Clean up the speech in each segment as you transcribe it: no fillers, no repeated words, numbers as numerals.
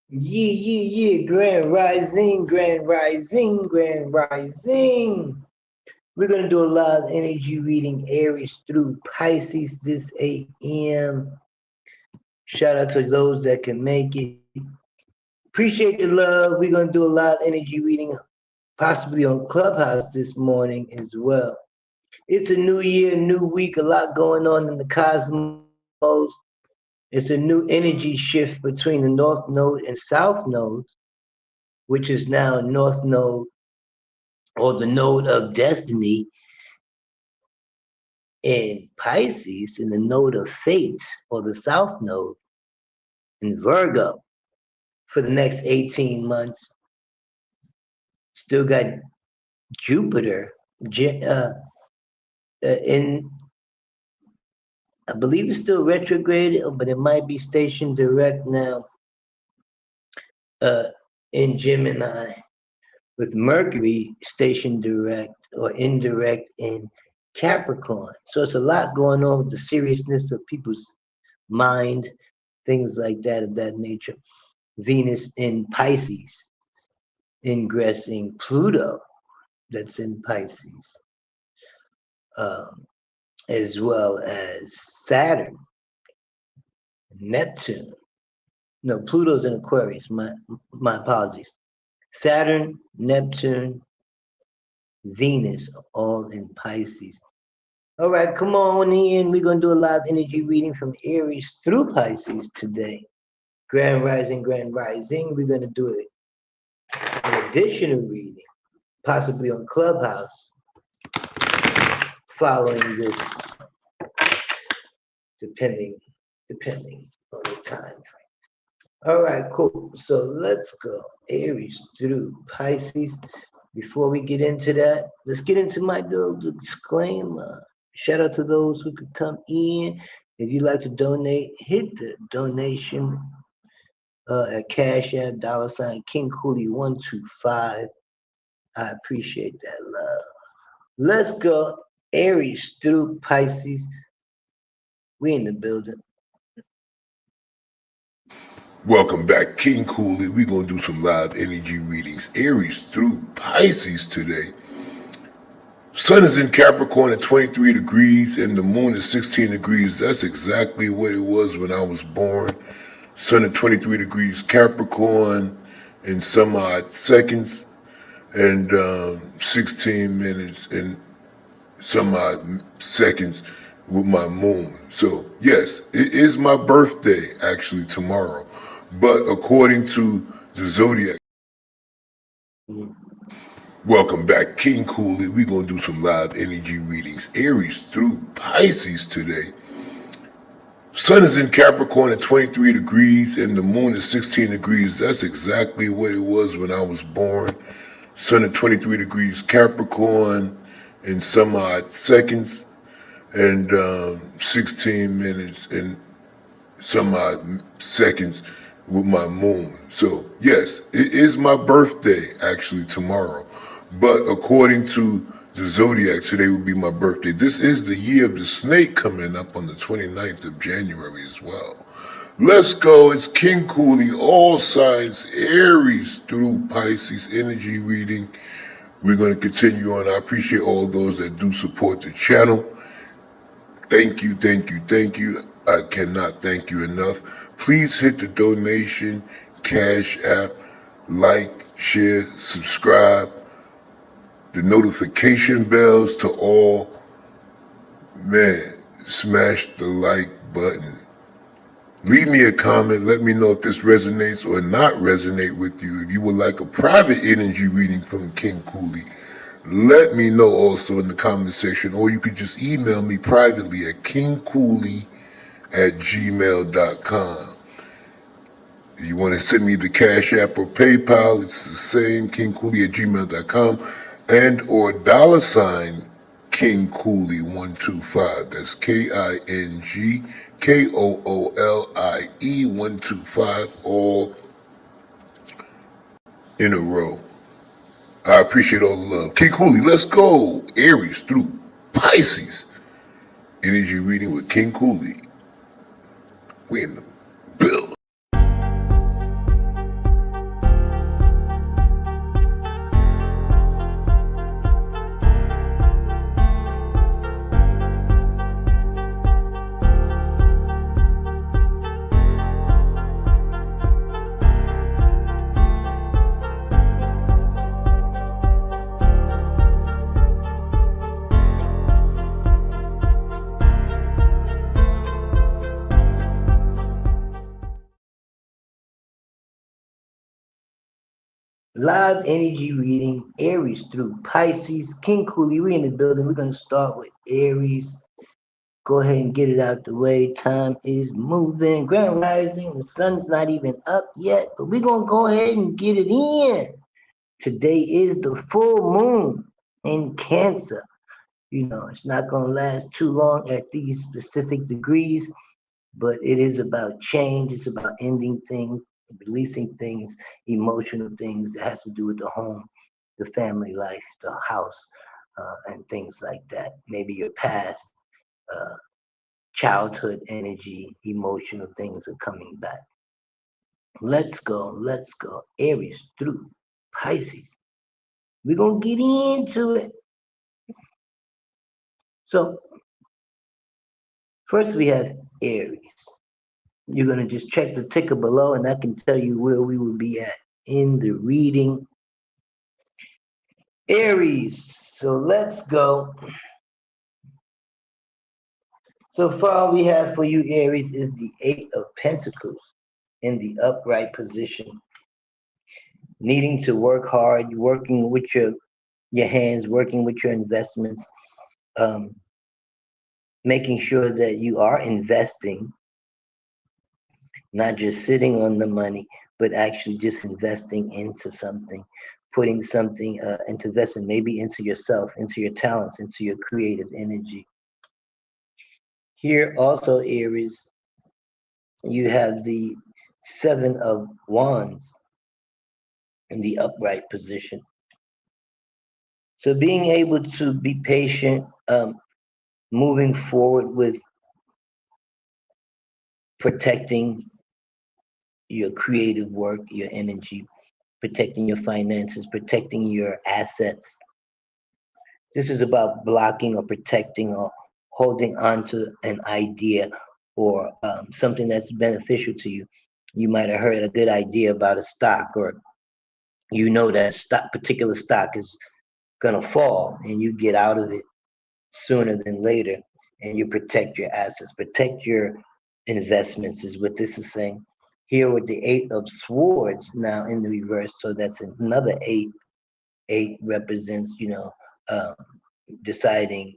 Grand Rising, Grand Rising, Grand Rising. We're going to do a live energy reading Aries through Pisces this AM. Shout out to those that can make it. Appreciate the love. We're going to do a live energy reading possibly on Clubhouse this morning as well. It's a new year, new week, a lot going on in the cosmos. It's a new energy shift between the North Node and South Node, which is now North Node or the Node of Destiny in Pisces and the Node of Fate or the South Node in Virgo for the next 18 months. Still got Jupiter in, I believe it's still retrograde, but it might be stationed direct now in Gemini, with Mercury stationed direct or indirect in Capricorn. So it's a lot going on with the seriousness of people's mind, things like that of that nature. Venus in Pisces, ingressing Pluto, that's in Pisces, as well as Saturn, Neptune. No, Pluto's in Aquarius. My apologies. Saturn, Neptune, Venus, all in Pisces. All right, come on in. We're going to do a live energy reading from Aries through Pisces today. Grand Rising, Grand Rising. We're going to do an additional reading, possibly on Clubhouse, following this, depending on the time frame. All right, cool. So let's go Aries through Pisces. Before we get into that, let's get into my little disclaimer. Shout out to those who could come in. If you'd like to donate, hit the donation at Cash App, $ King Cooley 125. I appreciate that love. Let's go Aries through Pisces. We in the building. Welcome back, King Cooley. We're going to do some live energy readings. Aries through Pisces today. Sun is in Capricorn at 23 degrees and the moon is 16 degrees. That's exactly what it was when I was born. Sun at 23 degrees Capricorn in some odd seconds and 16 minutes and some odd seconds with my moon. So yes, it is my birthday actually tomorrow. But according to the zodiac, welcome back, King Cooley. We're going to do some live energy readings. Aries through Pisces today. Sun is in Capricorn at 23 degrees and the moon is 16 degrees. That's exactly what it was when I was born. Sun at 23 degrees Capricorn in some odd seconds and 16 minutes and some odd seconds with my moon. So yes, it is my birthday actually tomorrow. But according to the zodiac, today will be my birthday. This is the year of the snake coming up on the 29th of January as well. Let's go. It's King Cooley, all signs Aries through Pisces energy reading. We're going to continue on. I appreciate all those that do support the channel. Thank you, thank you, thank you. I cannot thank you enough. Please hit the donation, Cash App, like, share, subscribe, the notification bells to all. Man, smash the like button. Leave me a comment. Let me know if this resonates or not resonate with you. If you would like a private energy reading from King Cooley, let me know also in the comment section, or you could just email me privately at kingcooley@gmail.com. If you want to send me the Cash App or PayPal, it's the same, kingcooley@gmail.com, and or $King Cooley 125. That's KINGKOOLIE 125, all in a row. I appreciate all the love. King Cooley, let's go. Aries through Pisces. Energy reading with King Cooley. We in the building. Live energy reading, Aries through Pisces. King Cooley, we in the building. We're going to start with Aries. Go ahead and get it out the way. Time is moving. Grand rising. The sun's not even up yet, but we're going to go ahead and get it in. Today is the full moon in Cancer. It's not going to last too long at these specific degrees, but it is about change. It's about ending things, releasing things, emotional things that has to do with the home, the family life, the house, and things like that. Maybe your past, uh, childhood energy, emotional things are coming back. Let's go. Let's go. Aries through Pisces. We're going to get into it. So, first we have Aries. You're going to just check the ticker below, and I can tell you where we will be at in the reading. Aries. So let's go. So far, we have for you, Aries, is the Eight of Pentacles in the upright position. Needing to work hard, working with your hands, working with your investments, um, making sure that you are investing, not just sitting on the money, but actually just investing into something, putting something into investment, maybe into yourself, into your talents, into your creative energy. Here also, Aries, you have the Seven of Wands in the upright position. So being able to be patient, moving forward with protecting your creative work, your energy, protecting your finances, protecting your assets. This is about blocking or protecting or holding on to an idea or something that's beneficial to you. You might have heard a good idea about a stock, or that particular stock is going to fall, and you get out of it sooner than later, and you protect your assets, protect your investments, is what this is saying. Here with the Eight of Swords now in the reverse, so that's another eight. Eight represents, um, deciding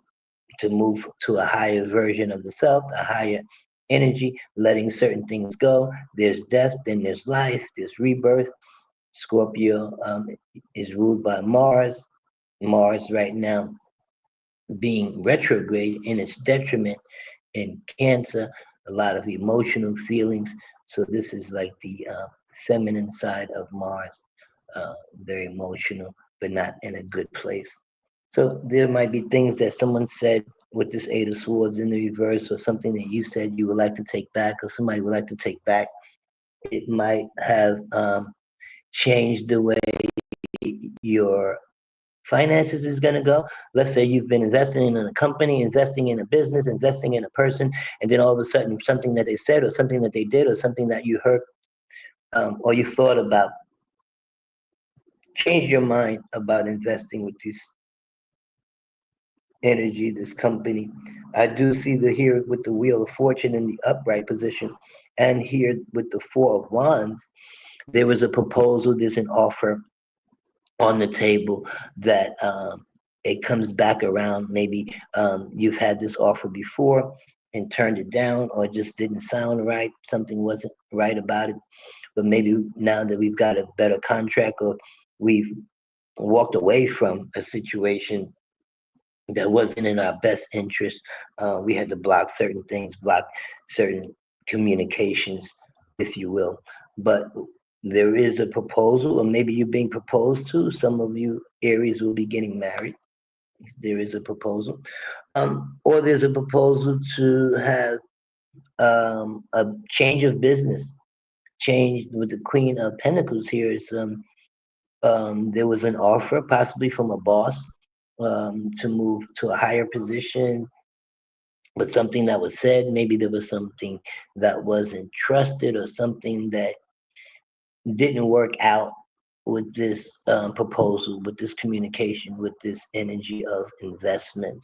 to move to a higher version of the self, a higher energy, letting certain things go. There's death, then there's life, there's rebirth. Scorpio is ruled by Mars. Mars right now being retrograde in its detriment in Cancer, a lot of emotional feelings. So this is like the feminine side of Mars, very emotional, but not in a good place. So there might be things that someone said with this Eight of Swords in the reverse, or something that you said you would like to take back, or somebody would like to take back. It might have changed the way your finances is going to go. Let's say you've been investing in a company, investing in a business, investing in a person, and then all of a sudden something that they said or something that they did or something that you heard or you thought about change your mind about investing with this energy, this company. I do see here with the Wheel of Fortune in the upright position, and here with the Four of Wands, there was a proposal, there's an offer on the table that it comes back around. Maybe you've had this offer before and turned it down, or it just didn't sound right. Something wasn't right about it. But maybe now that we've got a better contract, or we've walked away from a situation that wasn't in our best interest, we had to block certain things, block certain communications, if you will. But there is a proposal, or maybe you're being proposed to. Some of you Aries will be getting married. There is a proposal, or there's a proposal to have a change of business. Change with the Queen of Pentacles here is there was an offer, possibly from a boss, to move to a higher position, but something that was said, maybe there was something that wasn't trusted, or something that didn't work out with this proposal, with this communication, with this energy of investment.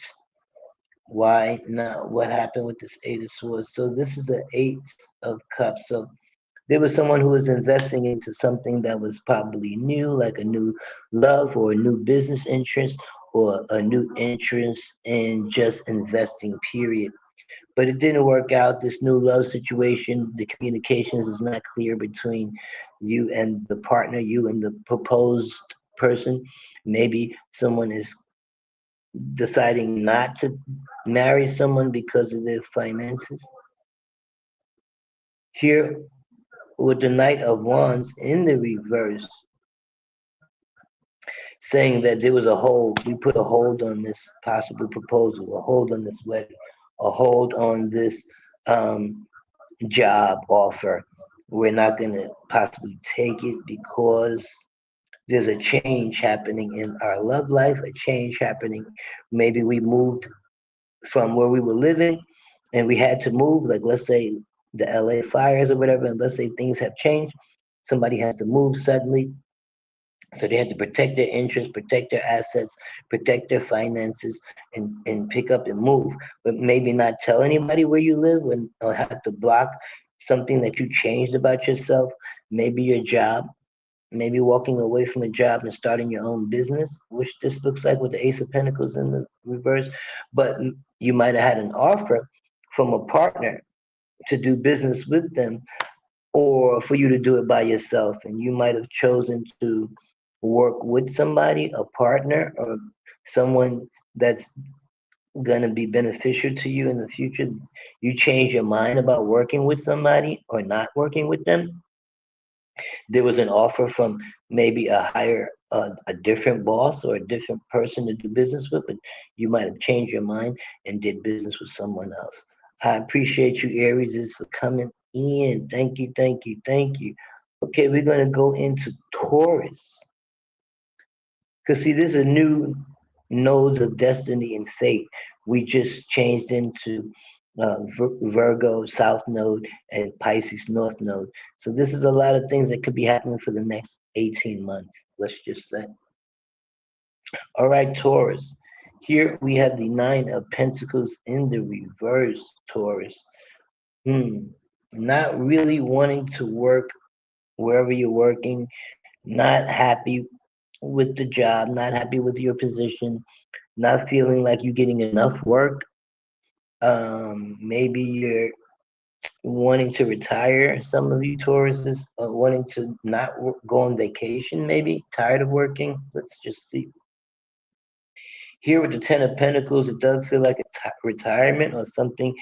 Why not? What happened with this Eight of Swords? So this is an Eight of Cups. So There was someone who was investing into something that was probably new, like a new love or a new business interest or a new interest in just investing, period. But it didn't work out. This new love situation, the communications is not clear between you and the partner, you and the proposed person. Maybe someone is deciding not to marry someone because of their finances. Here, with the Knight of Wands in the reverse, saying that there was a hold, we put a hold on this possible proposal, a hold on this wedding, a hold on this job offer. We're not going to possibly take it because there's a change happening in our love life, a change happening. Maybe we moved from where we were living and we had to move, like let's say the LA fires or whatever, and let's say things have changed. Somebody has to move suddenly. So they had to protect their interests, protect their assets, protect their finances, and pick up and move. But maybe not tell anybody where you live and or have to block something that you changed about yourself. Maybe your job, maybe walking away from a job and starting your own business, which this looks like with the Ace of Pentacles in the reverse. But you might have had an offer from a partner to do business with them or for you to do it by yourself. And you might have chosen to work with somebody, a partner, or someone that's going to be beneficial to you in the future. You change your mind about working with somebody or not working with them. There was an offer from maybe a different boss or a different person to do business with, but you might have changed your mind and did business with someone else. I appreciate you, Aries, for coming in. Thank you, thank you, thank you. Okay, we're going to go into Taurus. Because, see, this is a new nodes of destiny and fate. We just changed into Virgo South Node and Pisces North Node. So this is a lot of things that could be happening for the next 18 months, let's just say. All right, Taurus. Here we have the Nine of Pentacles in the reverse, Taurus. Not really wanting to work wherever you're working, not happy with the job, not happy with your position, not feeling like you're getting enough work. Maybe you're wanting to retire. Some of you Tauruses are wanting to not go on vacation, maybe tired of working. Let's just see. Here with the Ten of Pentacles, it does feel like a retirement or something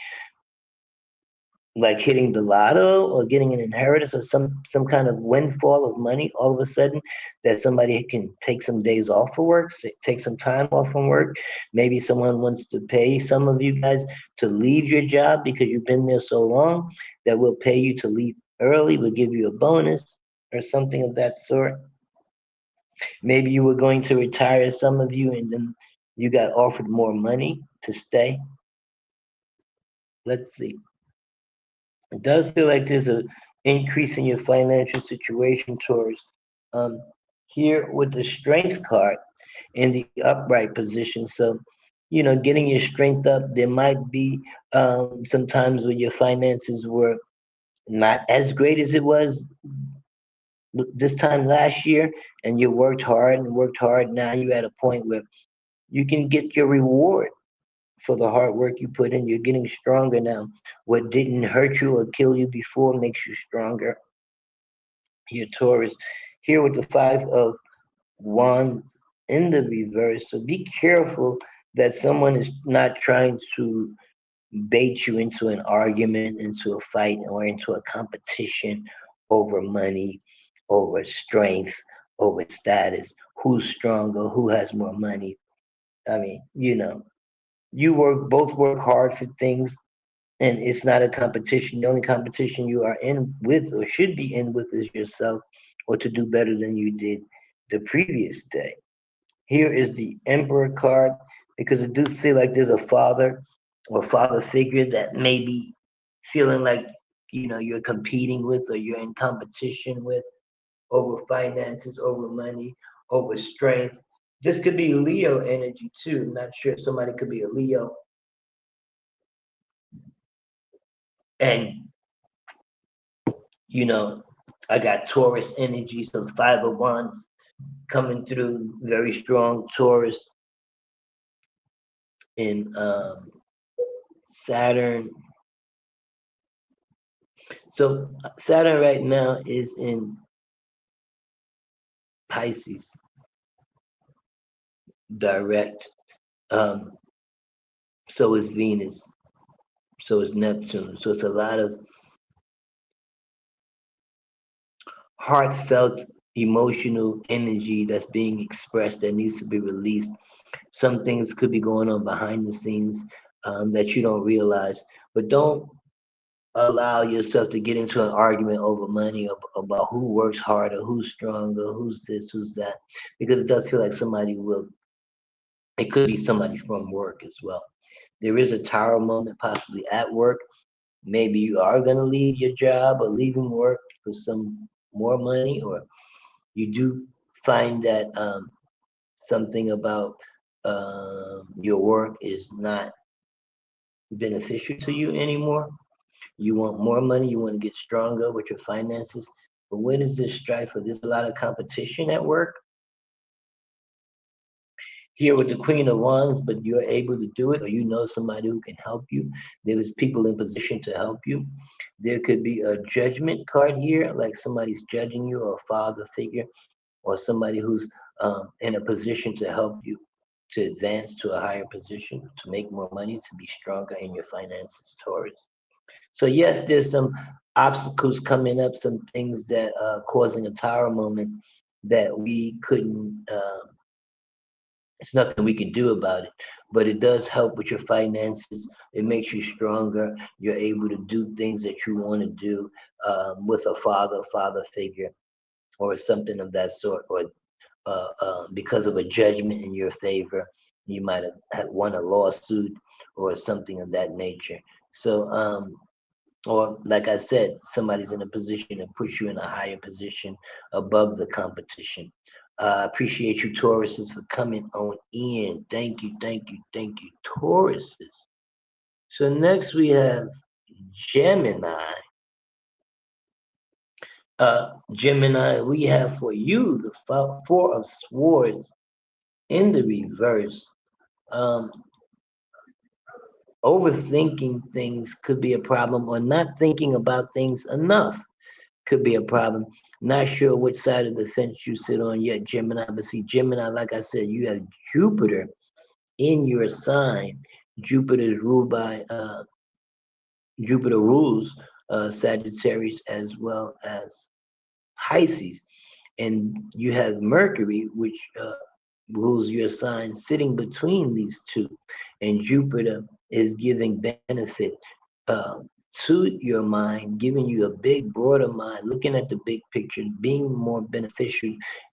like hitting the lotto or getting an inheritance or some kind of windfall of money all of a sudden that somebody can take some days off for work, take some time off from work. Maybe someone wants to pay some of you guys to leave your job because you've been there so long that will pay you to leave early, will give you a bonus or something of that sort. Maybe you were going to retire, some of you, and then you got offered more money to stay. Let's see. It does feel like there's an increase in your financial situation, Taurus. Um, Here with the Strength card in the upright position. So, getting your strength up, there might be some times when your finances were not as great as it was this time last year, and you worked hard and worked hard. Now you're at a point where you can get your reward for the hard work you put in. You're getting stronger now. What didn't hurt you or kill you before makes you stronger. Your Taurus. Here with the Five of Wands in the reverse. So be careful that someone is not trying to bait you into an argument, into a fight, or into a competition over money, over strength, over status. Who's stronger? Who has more money? I mean, both work hard for things, and it's not a competition. The only competition you are in with or should be in with is yourself, or to do better than you did the previous day. Here is the Emperor card because it does feel like there's a father or father figure that may be feeling like you're competing with or you're in competition with over finances, over money, over strength. This could be Leo energy too. I'm not sure. Somebody could be a Leo and You know, I got Taurus energy, so 5 of Wands coming through, very strong Taurus in Saturn. So Saturn right now is in Pisces, direct. Um, so is Venus, so is Neptune. So it's a lot of heartfelt, emotional energy that's being expressed that needs to be released. Some things could be going on behind the scenes that you don't realize, but don't allow yourself to get into an argument over money about who works harder, who's stronger, who's this, who's that, because it does feel like somebody will. It could be somebody from work as well. There is a tower moment possibly at work. Maybe you are going to leave your job or leaving work for some more money, or you do find that something about your work is not beneficial to you anymore. You want more money, you want to get stronger with your finances. But where does this strive for? There's a lot of competition at work here with the Queen of Wands, but you're able to do it, or you know somebody who can help you. There is people in position to help you. There could be a judgment card here, like somebody's judging you, or a father figure, or somebody who's in a position to help you to advance to a higher position, to make more money, to be stronger in your finances, Taurus. So yes, there's some obstacles coming up, some things that are causing a tower moment that we couldn't. It's nothing we can do about it, but it does help with your finances. It makes you stronger. You're able to do things that you want to do with a father figure, or something of that sort, or because of a judgment in your favor. You might have had won a lawsuit or something of that nature. So, or like I said, somebody's in a position to push you in a higher position above the competition. Appreciate you, Tauruses, for coming on in. Thank you, thank you, thank you, Tauruses. So next we have Gemini. Gemini, we have for you the Four of Swords in the reverse. Um, Overthinking things could be a problem, or not thinking about things enough could be a problem. Not sure which side of the fence you sit on yet, Gemini. But see, Gemini, like I said, you have Jupiter in your sign. Jupiter is ruled by Jupiter rules Sagittarius as well as Pisces, and you have Mercury, which rules your sign, sitting between these two, and Jupiter is giving benefit uh, to your mind, giving you a big, broader mind, looking at the big picture, being more beneficial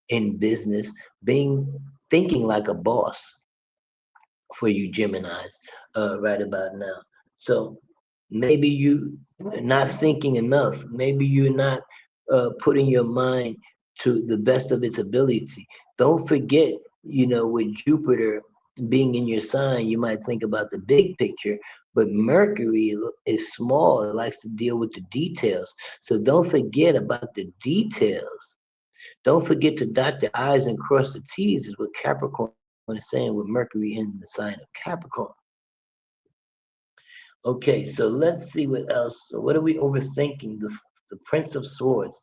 in business, being thinking like a boss for you Geminis right about now. So maybe you are not thinking enough. Maybe you're not putting your mind to the best of its ability. Don't forget, with Jupiter being in your sign, you might think about the big picture, but Mercury is small. It likes to deal with the details. So don't forget about the details. Don't forget to dot the I's and cross the T's, is what Capricorn is saying with Mercury in the sign of Capricorn. Okay, so let's see what else. So what are we overthinking? The Prince of Swords.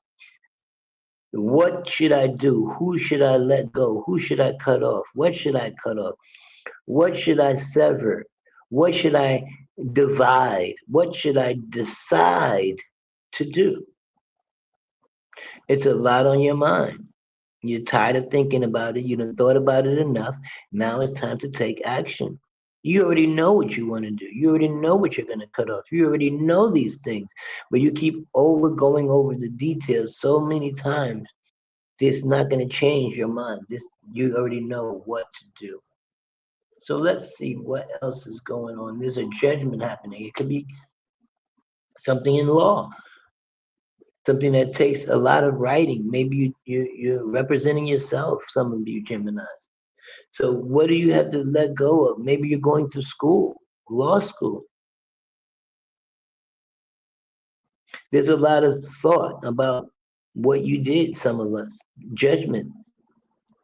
What should I do? Who should I let go? Who should I cut off? What should I cut off? What should I sever? What should I divide? What should I decide to do? It's a lot on your mind. You're tired of thinking about it. You done thought about it enough. Now it's time to take action. You already know what you want to do. You already know what you're going to cut off. You already know these things, but you keep going over the details so many times. This not going to change your mind. This, you already know what to do. So let's see what else is going on. There's a judgment happening. It could be something in law, something that takes a lot of writing. Maybe you're representing yourself. Some of you Geminis. So what do you have to let go of? Maybe you're going to school, law school. There's a lot of thought about what you did, some of us. Judgment.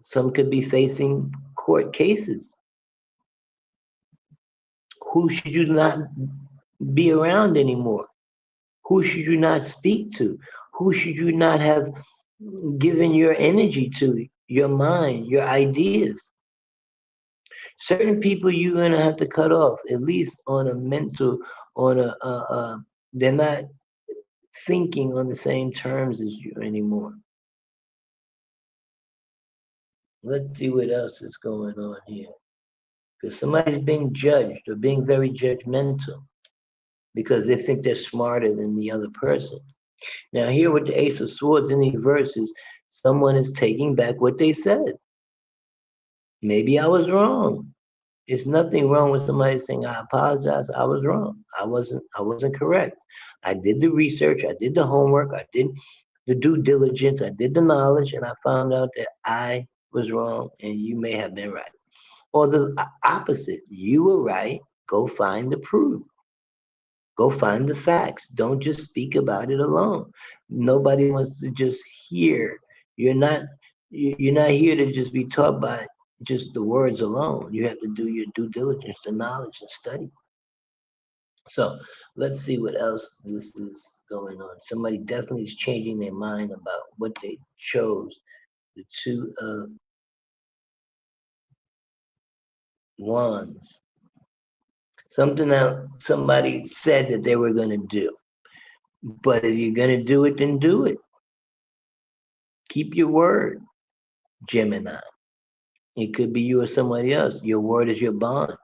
Some could be facing court cases. Who should you not be around anymore? Who should you not speak to? Who should you not have given your energy to, your mind, your ideas? Certain people you're gonna have to cut off, at least on a mental, on they're not thinking on the same terms as you anymore. Let's see what else is going on here. Because somebody's being judged or being very judgmental because they think they're smarter than the other person. Now, here with the Ace of Swords in these verses, someone is taking back what they said. Maybe I was wrong. It's nothing wrong with somebody saying, I apologize, I was wrong. I wasn't correct. I did the research, I did the homework, I did the due diligence, I did the knowledge, and I found out that I was wrong and you may have been right. Or the opposite, you were right, go find the proof. Go find the facts. Don't just speak about it alone. Nobody wants to just hear. You're not you're not here to just be taught by just the words alone. You have to do your due diligence, the knowledge and study. So let's see what else this is going on. Somebody definitely is changing their mind about what they chose. The two of wands. Something that somebody said that they were going to do. But if you're going to do it, then do it. Keep your word, Gemini. It could be you or somebody else. Your word is your bond,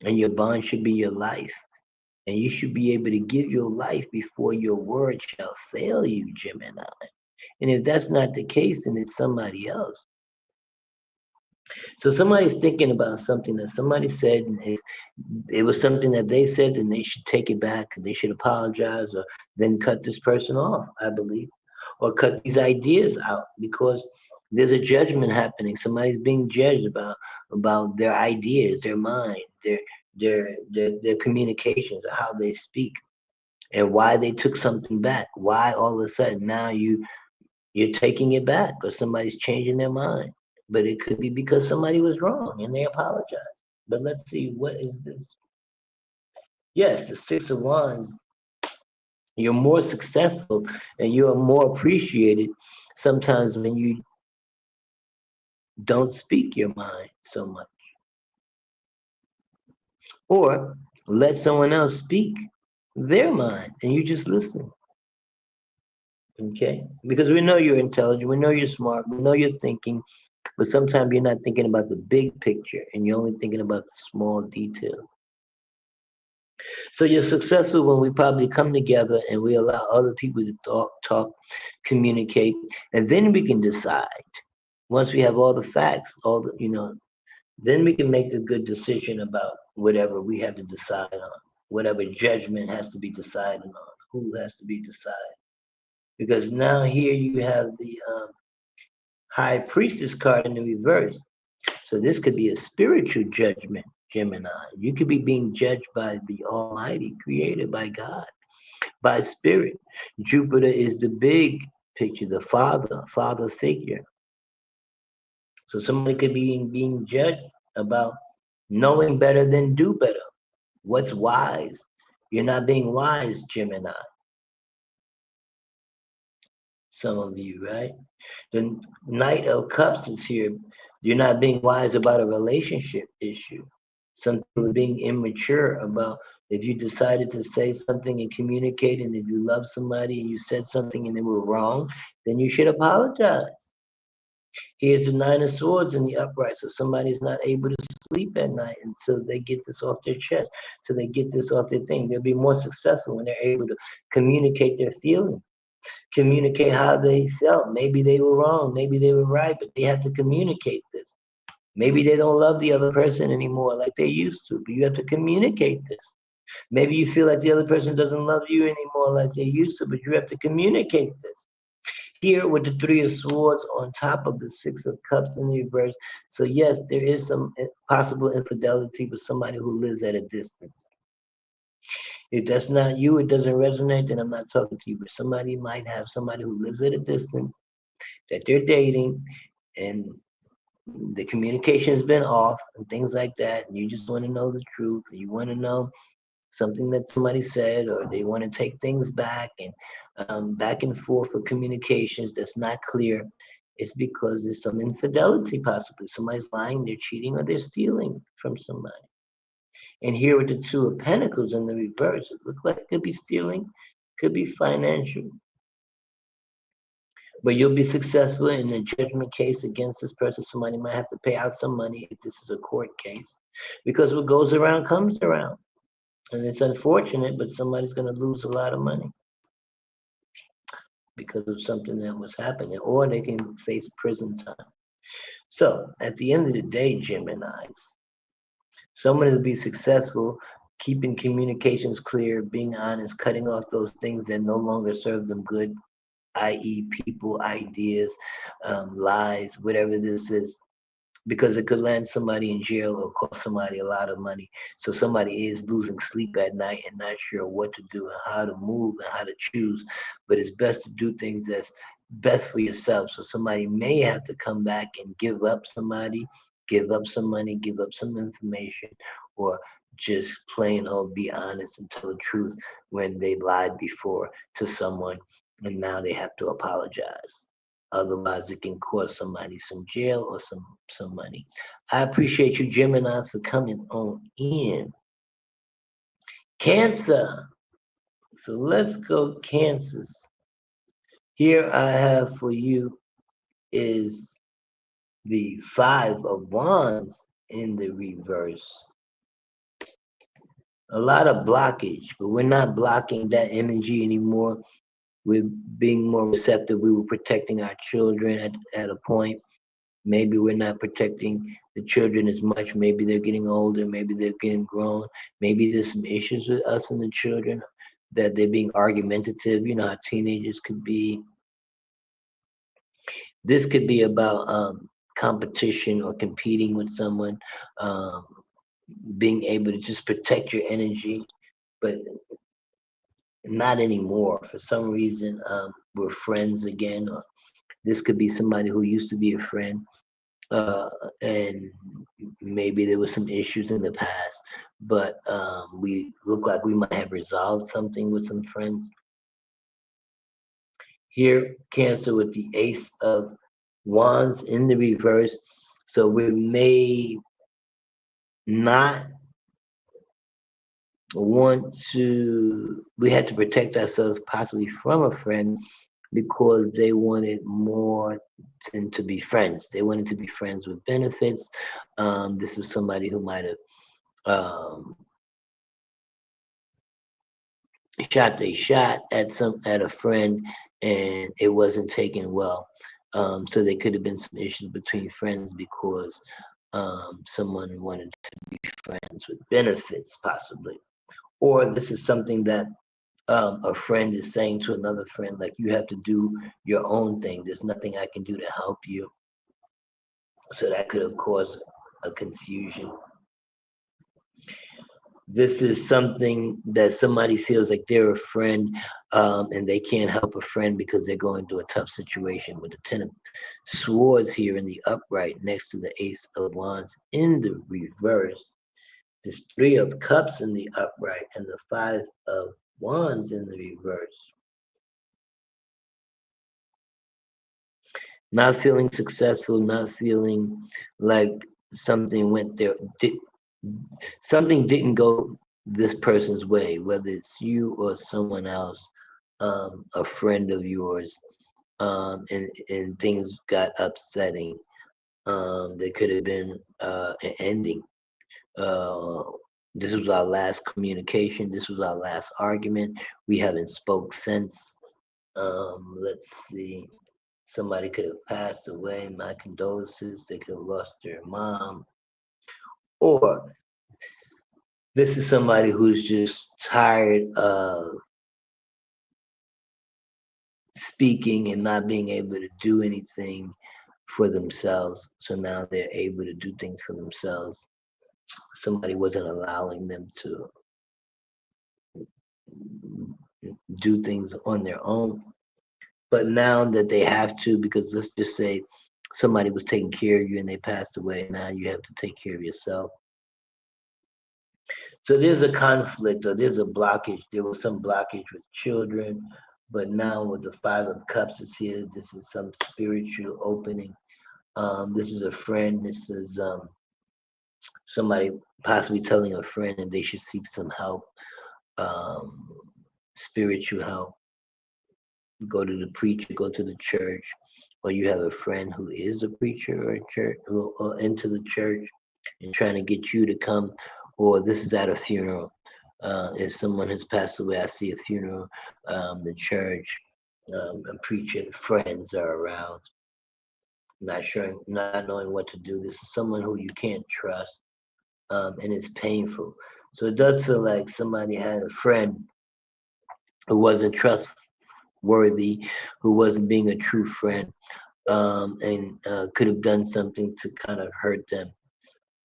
and your bond should be your life. And you should be able to give your life before your word shall fail you, Gemini. And if that's not the case, then it's somebody else. So somebody's thinking about something that somebody said, and it was something that they said, and they should take it back, and they should apologize, or then cut this person off, I believe, or cut these ideas out because there's a judgment happening. Somebody's being judged about their ideas, their mind, their communications, how they speak, and why they took something back. Why all of a sudden now you're taking it back, or somebody's changing their mind. But it could be because somebody was wrong and they apologize. But let's see, what is this? Yes, the Six of Wands. You're more successful and you're more appreciated sometimes when you don't speak your mind so much. Or let someone else speak their mind and you just listen. Okay? Because we know you're intelligent, we know you're smart, we know you're thinking, but sometimes you're not thinking about the big picture and you're only thinking about the small details. So you're successful when we probably come together and we allow other people to talk, communicate, and then we can decide. Once we have all the facts, then we can make a good decision about whatever we have to decide on, whatever judgment has to be decided on, who has to be decided. Because now here you have the High Priestess card in the reverse. So this could be a spiritual judgment, Gemini. You could be being judged by the Almighty, created by God, by spirit. Jupiter is the big picture, the father figure. So somebody could be being judged about knowing better than do better. What's wise? You're not being wise, Gemini. Some of you, right? The Knight of Cups is here. You're not being wise about a relationship issue. Some people are being immature about if you decided to say something and communicate, and if you love somebody and you said something and they were wrong, then you should apologize. Here's the Nine of Swords in the upright, so somebody's not able to sleep at night, and so they get this off their chest, so they get this off their thing. They'll be more successful when they're able to communicate their feelings, communicate how they felt. Maybe they were wrong, maybe they were right, but they have to communicate this. Maybe they don't love the other person anymore like they used to, but you have to communicate this. Maybe you feel like the other person doesn't love you anymore like they used to, but you have to communicate this. Here with the Three of Swords on top of the Six of Cups in the reverse. So yes, there is some possible infidelity with somebody who lives at a distance. If that's not you, it doesn't resonate, then I'm not talking to you. But somebody might have somebody who lives at a distance that they're dating, and the communication's been off and things like that, and you just want to know the truth, and you want to know something that somebody said, or they want to take things back, and back and forth for communications that's not clear. It's because there's some infidelity, possibly somebody's lying, they're cheating, or they're stealing from somebody. And here with the two of pentacles in the reverse, it looks like it could be stealing, could be financial, but you'll be successful in a judgment case against this person. Somebody might have to pay out some money if this is a court case, because what goes around comes around. And it's unfortunate, but somebody's going to lose a lot of money because of something that was happening, or they can face prison time. So at the end of the day, Geminis, someone to be successful, keeping communications clear, being honest, cutting off those things that no longer serve them good, i.e., people, ideas, lies, whatever this is, because it could land somebody in jail or cost somebody a lot of money. So somebody is losing sleep at night and not sure what to do and how to move and how to choose. But it's best to do things that's best for yourself. So somebody may have to come back and give up somebody, give up some money, give up some information, or just plain old be honest and tell the truth when they lied before to someone and now they have to apologize. Otherwise, it can cost somebody some jail or some money. I appreciate you, Geminis, for coming on in. Cancer. So let's go, Cancers. Here I have for you is the Five of Wands in the reverse. A lot of blockage, but we're not blocking that energy anymore. We're being more receptive. We were protecting our children at a point. Maybe we're not protecting the children as much. Maybe they're getting older. Maybe they're getting grown. Maybe there's some issues with us and the children, that they're being argumentative. You know how teenagers could be. This could be about competition or competing with someone, um, being able to just protect your energy, but not anymore. For some reason, we're friends again, or this could be somebody who used to be a friend, and maybe there was some issues in the past, but we look like we might have resolved something with some friends. Here, Cancer with the Ace of Wands in the reverse. So we may not we had to protect ourselves possibly from a friend because they wanted more than to be friends. They wanted to be friends with benefits. This is somebody who might have um, shot they shot at a friend, and it wasn't taken well. So there could have been some issues between friends because someone wanted to be friends with benefits, possibly. Or this is something that a friend is saying to another friend, like, you have to do your own thing. There's nothing I can do to help you. So that could have caused a confusion. This is something that somebody feels like they're a friend, and they can't help a friend because they're going through a tough situation. With the Ten of Swords here in the upright next to the Ace of Wands in the reverse, there's Three of Cups in the upright and the Five of Wands in the reverse. Not feeling successful, not feeling like something went there, something didn't go this person's way, whether it's you or someone else, a friend of yours, and things got upsetting. There could have been an ending. Uh, this was our last communication. This was our last argument. We haven't spoke since. Let's see. Somebody could have passed away. My condolences. They could have lost their mom. Or this is somebody who's just tired of speaking and not being able to do anything for themselves. So now they're able to do things for themselves. Somebody wasn't allowing them to. do things on their own. But now that they have to, because let's just say somebody was taking care of you and they passed away, now you have to take care of yourself. So there's a conflict or there's a blockage. There was some blockage with children, but now with the Five of Cups is here, this is some spiritual opening. This is a friend. This is somebody possibly telling a friend that they should seek some help, um, spiritual help. Go to the preacher, go to the church, or you have a friend who is a preacher or a church or into the church and trying to get you to come, or this is at a funeral. If someone has passed away, I see a funeral, the church, a preacher, friends are around, not sure, not knowing what to do. This is someone who you can't trust, and it's painful. So it does feel like somebody had a friend who wasn't trustworthy, who wasn't being a true friend, and could have done something to kind of hurt them,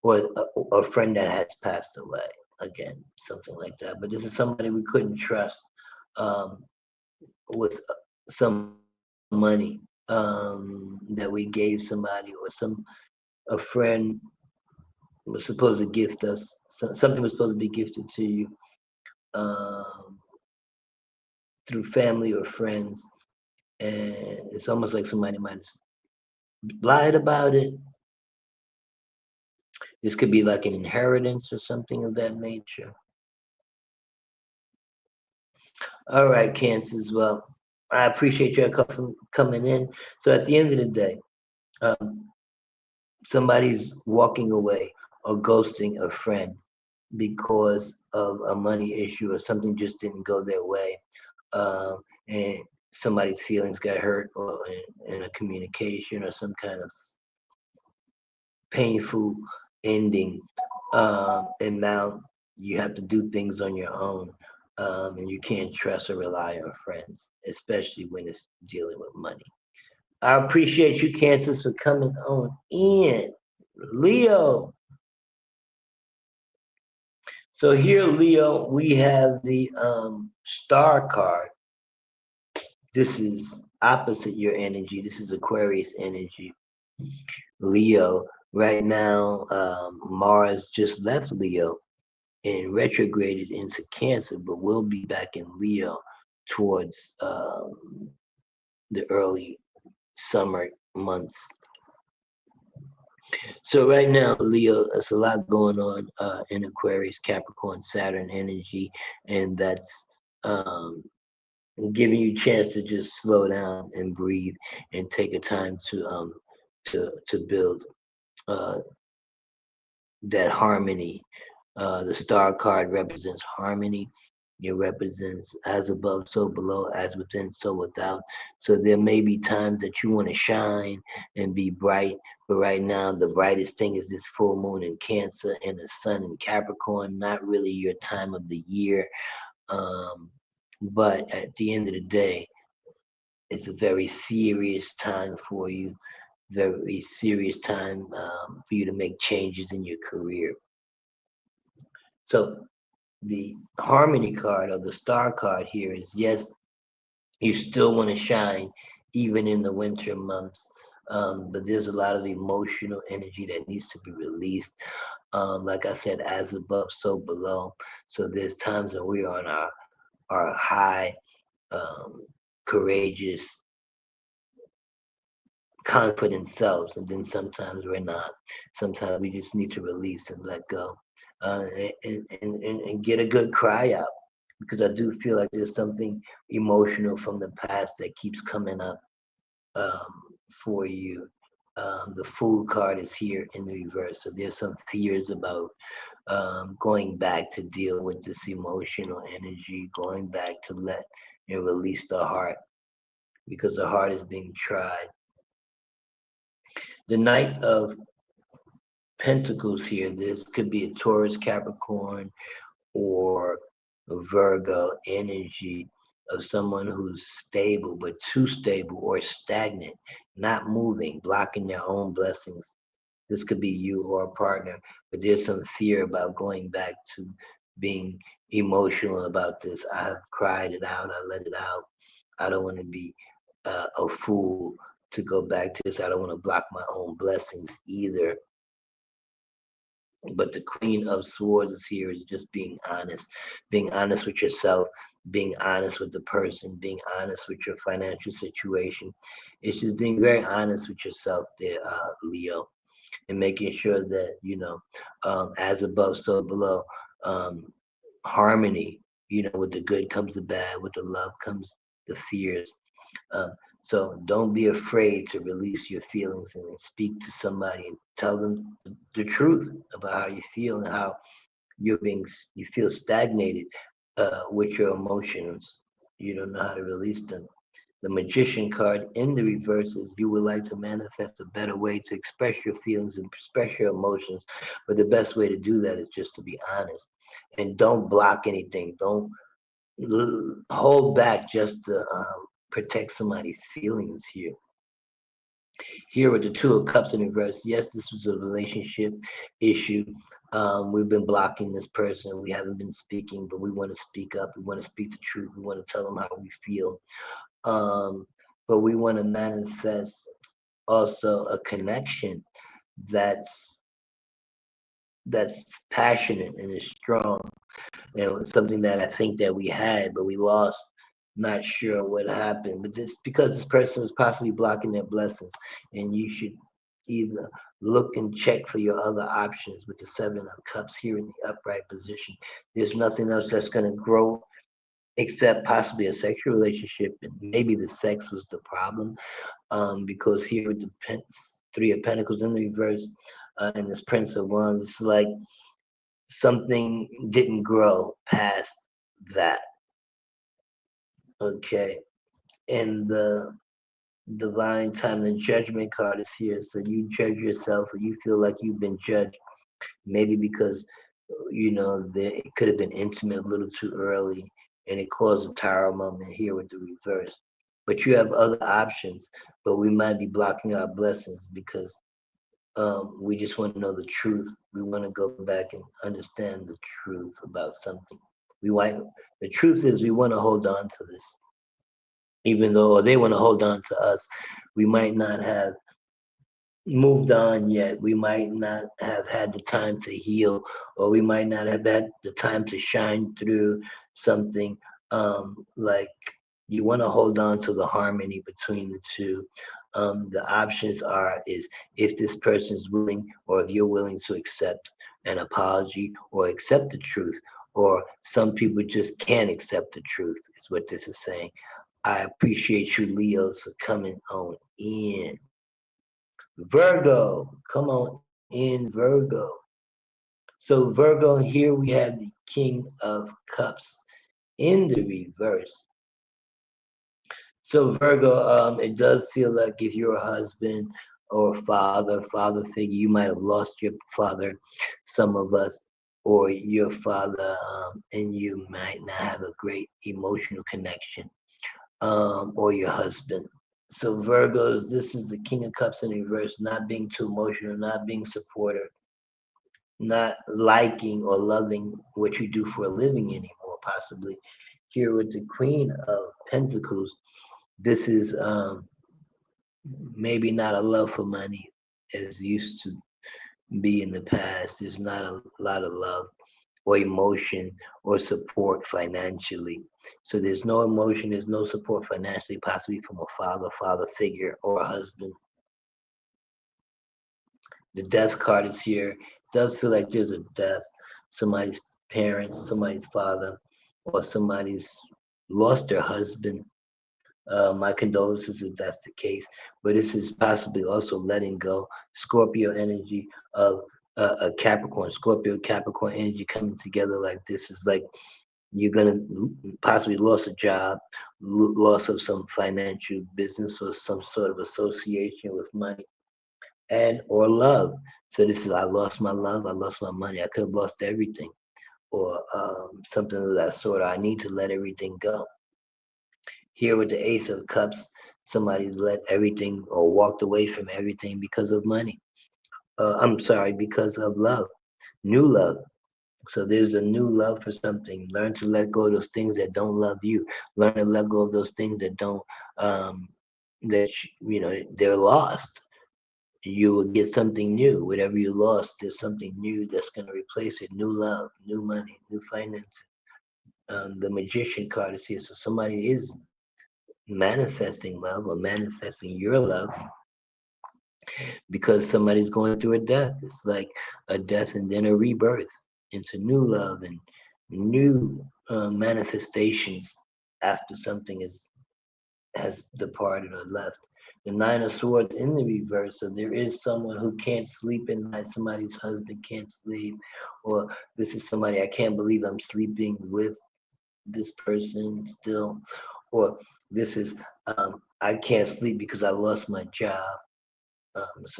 or a friend that has passed away. Again, something like that. But this is somebody we couldn't trust um, with some money that we gave somebody, or a friend was supposed to gift us something was supposed to be gifted to you um, through family or friends, and it's almost like somebody might have lied about it. This could be like an inheritance or something of that nature. All right, Cancers. Well, I appreciate you coming in. So at the end of the day, um, somebody's walking away or ghosting a friend because of a money issue or something just didn't go their way, and somebody's feelings got hurt or in a communication or some kind of painful ending, and now you have to do things on your own, and you can't trust or rely on friends, especially when it's dealing with money. I appreciate you, Kansas, for coming on in. Leo. So here, Leo, we have the star card. This is opposite your energy. This is Aquarius energy. Leo. Right now, Mars just left Leo and retrograded into Cancer, but will be back in Leo towards the early summer months. So right now, Leo, there's a lot going on in Aquarius, Capricorn, Saturn energy, and that's giving you a chance to just slow down and breathe and take a time to build uh, that harmony. The star card represents harmony. It represents as above, so below, as within, so without. So there may be times that you want to shine and be bright, but right now the brightest thing is this full moon in Cancer and the sun in Capricorn. Not really your time of the year, um, but at the end of the day, it's a very serious time for you. Very serious time for you to make changes in your career. So the harmony card or the star card here is yes, you still want to shine even in the winter months, but there's a lot of emotional energy that needs to be released. Like I said, as above, so below. So there's times when we're on our high, um, courageous, confident selves, and then sometimes we're not. Sometimes we just need to release and let go, and get a good cry out, because I do feel like there's something emotional from the past that keeps coming up um, for you. The Fool card is here in the reverse, so there's some fears about going back to deal with this emotional energy, going back to let and release the heart, because the heart is being tried. The Knight of Pentacles here, this could be a Taurus, Capricorn, or a Virgo energy of someone who's stable, but too stable or stagnant, not moving, blocking their own blessings. This could be you or a partner, but there's some fear about going back to being emotional about this. I have cried it out. I let it out. I don't want to be a fool to go back to this. I don't want to block my own blessings either. But the Queen of Swords is here is just being honest with yourself, being honest with the person, being honest with your financial situation. It's just being very honest with yourself there, Leo, and making sure that, as above, so below. Um, Harmony, with the good comes the bad, with the love comes the fears. Um, so don't be afraid to release your feelings and speak to somebody and tell them the truth about how you feel and how you feel stagnated with your emotions. You don't know how to release them. The Magician card in the reverse is you would like to manifest a better way to express your feelings and express your emotions, but the best way to do that is just to be honest and don't block anything. Don't hold back just to protect somebody's feelings here. Here with the Two of Cups in reverse, yes, this was a relationship issue. We've been blocking this person. We haven't been speaking, but we want to speak up. We want to speak the truth. We want to tell them how we feel. Um, but we want to manifest also a connection that's that's passionate and is strong, and something that I think that we had, but we lost. Not sure what happened, but this because this person was possibly blocking their blessings, and you should either look and check for your other options with the Seven of Cups here in the upright position. There's nothing else that's going to grow except possibly a sexual relationship, and maybe the sex was the problem. Because here with the Three of Pentacles in the reverse, and this Prince of Wands, it's like something didn't grow past that. Okay, and the divine time, the judgment card is here. So you judge yourself, or you feel like you've been judged, maybe because it could have been intimate a little too early, and it caused a tower moment here with the reverse. But you have other options, but we might be blocking our blessings because we just want to know the truth. We want to go back and understand the truth about something. We want the truth is we want to hold on to this, even though they want to hold on to us. We might not have moved on yet. We might not have had the time to heal, or we might not have had the time to shine through something. Like you want to hold on to the harmony between the two. The options are is if this person is willing, or if you're willing to accept an apology or accept the truth, or some people just can't accept the truth. Is what this is saying. I appreciate you, Leos, for coming on in. Virgo, come on in, Virgo. So, Virgo, here we have the King of Cups in the reverse. So, Virgo, it does feel like if you're a husband or father figure, you might have lost your father, some of us, or your father, and you might not have a great emotional connection, or your husband. So Virgos, this is the King of Cups in reverse, not being too emotional, not being supportive, not liking or loving what you do for a living anymore, possibly. Here with the Queen of Pentacles, this is maybe not a love for money as used to be in the past. There's not a lot of love or emotion or support financially. So there's no emotion, there's no support financially, possibly from a father figure, or a husband. The death card is here. It does feel like there's a death. Somebody's parents, somebody's father, or somebody's lost their husband. My condolences if that's the case. But this is possibly also letting go. Scorpio energy of a Capricorn. Scorpio Capricorn energy coming together like this is like you're gonna possibly lost a job, loss of some financial business or some sort of association with money and or love. So this is I lost my love, I lost my money, I could have lost everything, or something of that sort. I need to let everything go. Here with the Ace of Cups, somebody let everything or walked away from everything because of money. I'm sorry, because of love, new love. So there's a new love for something. Learn to let go of those things that don't love you. Learn to let go of those things that don't um, they're lost. You will get something new. Whatever you lost, there's something new that's going to replace it. New love, new money, new finance. The magician card is here. So somebody is manifesting love or manifesting your love because somebody's going through a death. It's like a death and then a rebirth into new love and new manifestations after something is has departed or left. The Nine of Swords in the reverse, so there is someone who can't sleep at night. Somebody's husband can't sleep, or this is somebody I can't believe I'm sleeping with this person still, or this is I can't sleep because I lost my job,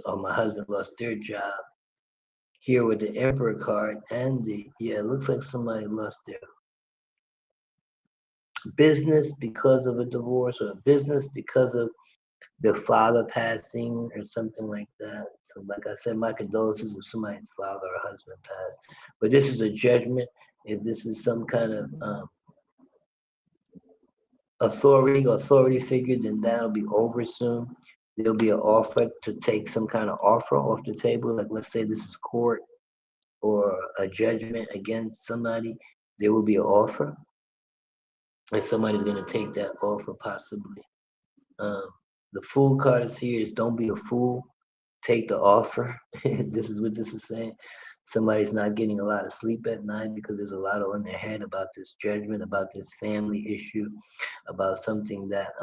or my husband lost their job. Here with the Emperor card and the yeah, it looks like somebody lost their business because of a divorce, or a business because of their father passing or something like that. So, like I said, my condolences if somebody's father or husband passed. But this is a judgment. If this is some kind of authority figure, then that'll be over soon. There'll be an offer to take some kind of offer off the table. Like let's say this is court or a judgment against somebody. There will be an offer, and somebody's going to take that offer possibly. Um, the fool card is here is don't be a fool. Take the offer. This is what this is saying. Somebody's not getting a lot of sleep at night because there's a lot on their head about this judgment, about this family issue, about something that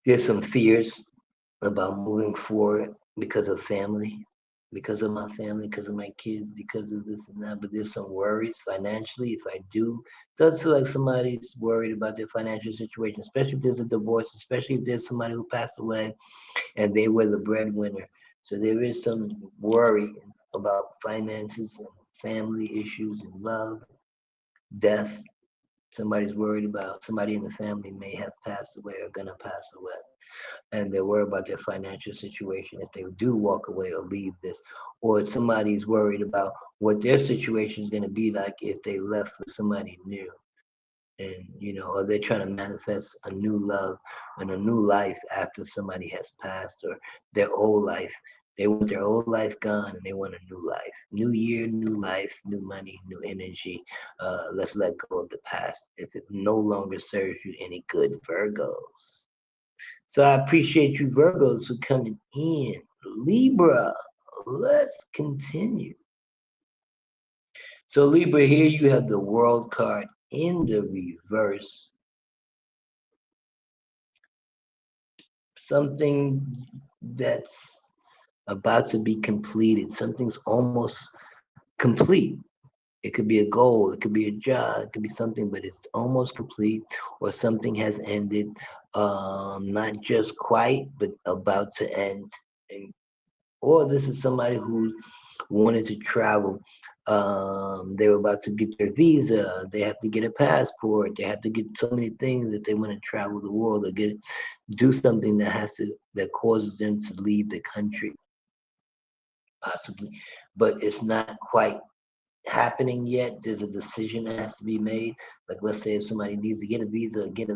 there's some fears about moving forward because of family, because of my family, because of my kids, because of this and that. But there's some worries financially. If I do, it does feel like somebody's worried about their financial situation, especially if there's a divorce, especially if there's somebody who passed away and they were the breadwinner. So there is some worry about finances and family issues and love, death. Somebody's worried about somebody in the family may have passed away or gonna pass away, and they're worried about their financial situation if they do walk away or leave this, or somebody's worried about what their situation is gonna be like if they left for somebody new, and or they're trying to manifest a new love and a new life after somebody has passed, or their old life. They want their old life gone and they want a new life. New year, new life, new money, new energy. Let's let go of the past if it no longer serves you any good, Virgos. So I appreciate you, Virgos, for coming in. Libra, let's continue. So Libra, here you have the World card in the reverse. Something that's about to be completed. Something's almost complete. It could be a goal, it could be a job, it could be something, but it's almost complete, or something has ended, not just quite, but about to end. And or this is somebody who wanted to travel. They were about to get their visa. They have to get a passport. They have to get so many things if they want to travel the world or do something that causes them to leave the country, possibly. But it's not quite happening yet. There's a decision that has to be made. Like let's say if somebody needs to get a visa, get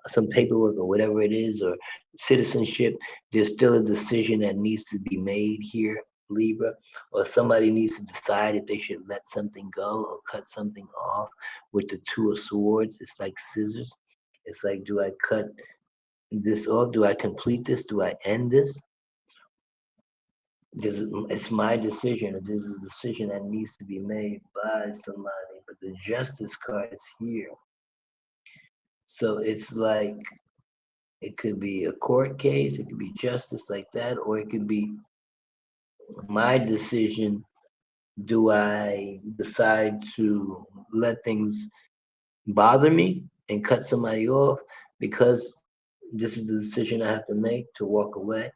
some paperwork or whatever it is, or citizenship, there's still a decision that needs to be made here, Libra. Or somebody needs to decide if they should let something go or cut something off. With the Two of Swords, it's like scissors. It's like, do I cut this off? Do I complete this? Do I end this? It's my decision. This is a decision that needs to be made by somebody. But the Justice card is here. So it's like it could be a court case, it could be justice like that, or it could be my decision. Do I decide to let things bother me and cut somebody off because this is the decision I have to make to walk away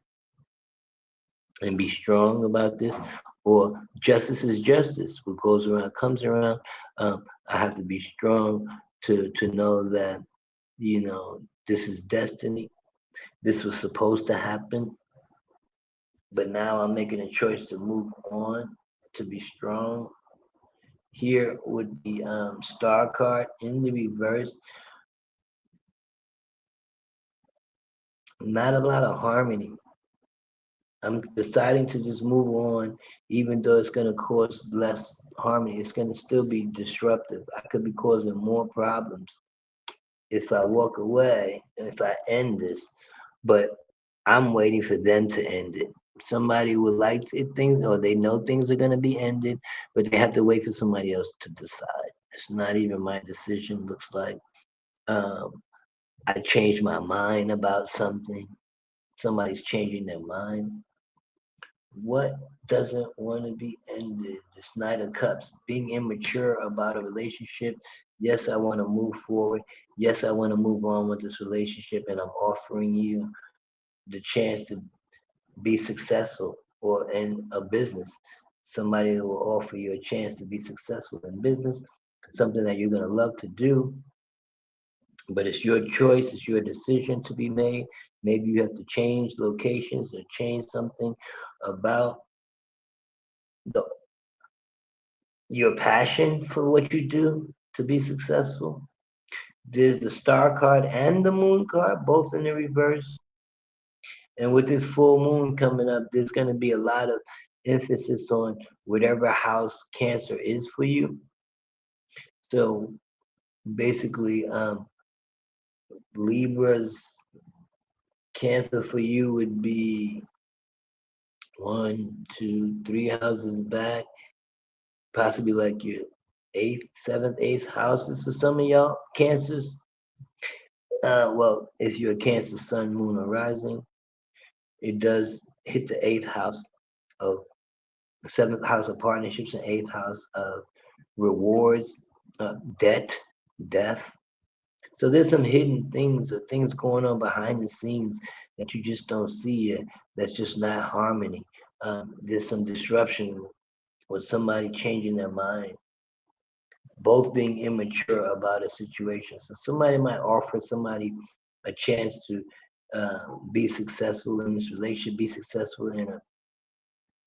and be strong about this? Or justice is justice. What goes around comes around. I have to be strong to know that this is destiny. This was supposed to happen, but now I'm making a choice to move on. to be strong. Here with the star card in the reverse, not a lot of harmony. I'm deciding to just move on, even though it's going to cause less harmony. It's going to still be disruptive. I could be causing more problems if I walk away, if I end this. But I'm waiting for them to end it. Somebody would like it, things, or they know things are going to be ended, but they have to wait for somebody else to decide. It's not even my decision. Looks like um, I changed my mind about something. Somebody's changing their mind. What doesn't want to be ended? This Knight of Cups, being immature about a relationship. Yes, I want to move forward. Yes, I want to move on with this relationship, and I'm offering you the chance to be successful or in a business. Somebody will offer you a chance to be successful in business, something that you're going to love to do, but it's your choice, it's your decision to be made. Maybe you have to change locations or change something about the your passion for what you do to be successful. There's the star card and the moon card, both in the reverse. And with this full moon coming up, there's going to be a lot of emphasis on whatever house Cancer is for you. So basically, Libra's Cancer for you would be one, two, three houses back, possibly like your eighth, seventh, eighth houses for some of y'all Cancers. Well, if you're a Cancer Sun, Moon, or Rising, it does hit the eighth house of seventh house of partnerships and eighth house of rewards, debt, death. So there's some hidden things or things going on behind the scenes that you just don't see yet. That's just not harmony. There's some disruption with somebody changing their mind, both being immature about a situation. So somebody might offer somebody a chance to be successful in this relationship, be successful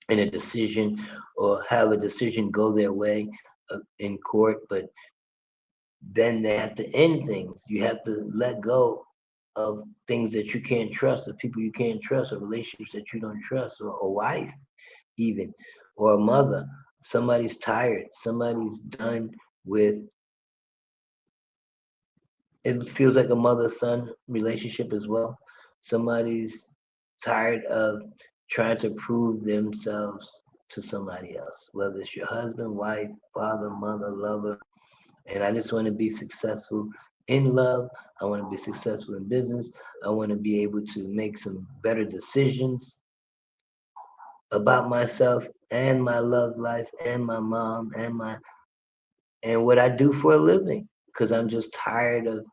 in a decision, or have a decision go their way in court, but then they have to end things. You have to let go of things that you can't trust, of people you can't trust, or relationships that you don't trust, or a wife, even, or a mother. Somebody's tired. Somebody's done with it. Feels like a mother son relationship as well. Somebody's tired of trying to prove themselves to somebody else, whether it's your husband, wife, father, mother, lover. And I just want to be successful in love. I want to be successful in business. I want to be able to make some better decisions about myself and my love life and my mom and what I do for a living. Because I'm just tired of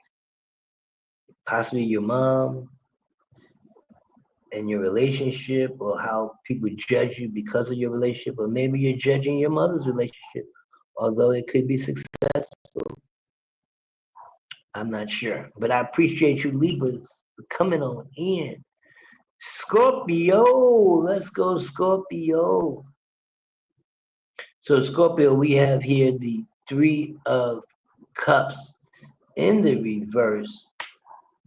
possibly your mom and your relationship, or how people judge you because of your relationship, or maybe you're judging your mother's relationship, although it could be successful. I'm not sure. But I appreciate you Libras for coming on in. Scorpio, let's go Scorpio. So Scorpio, we have here the Three of Cups in the reverse,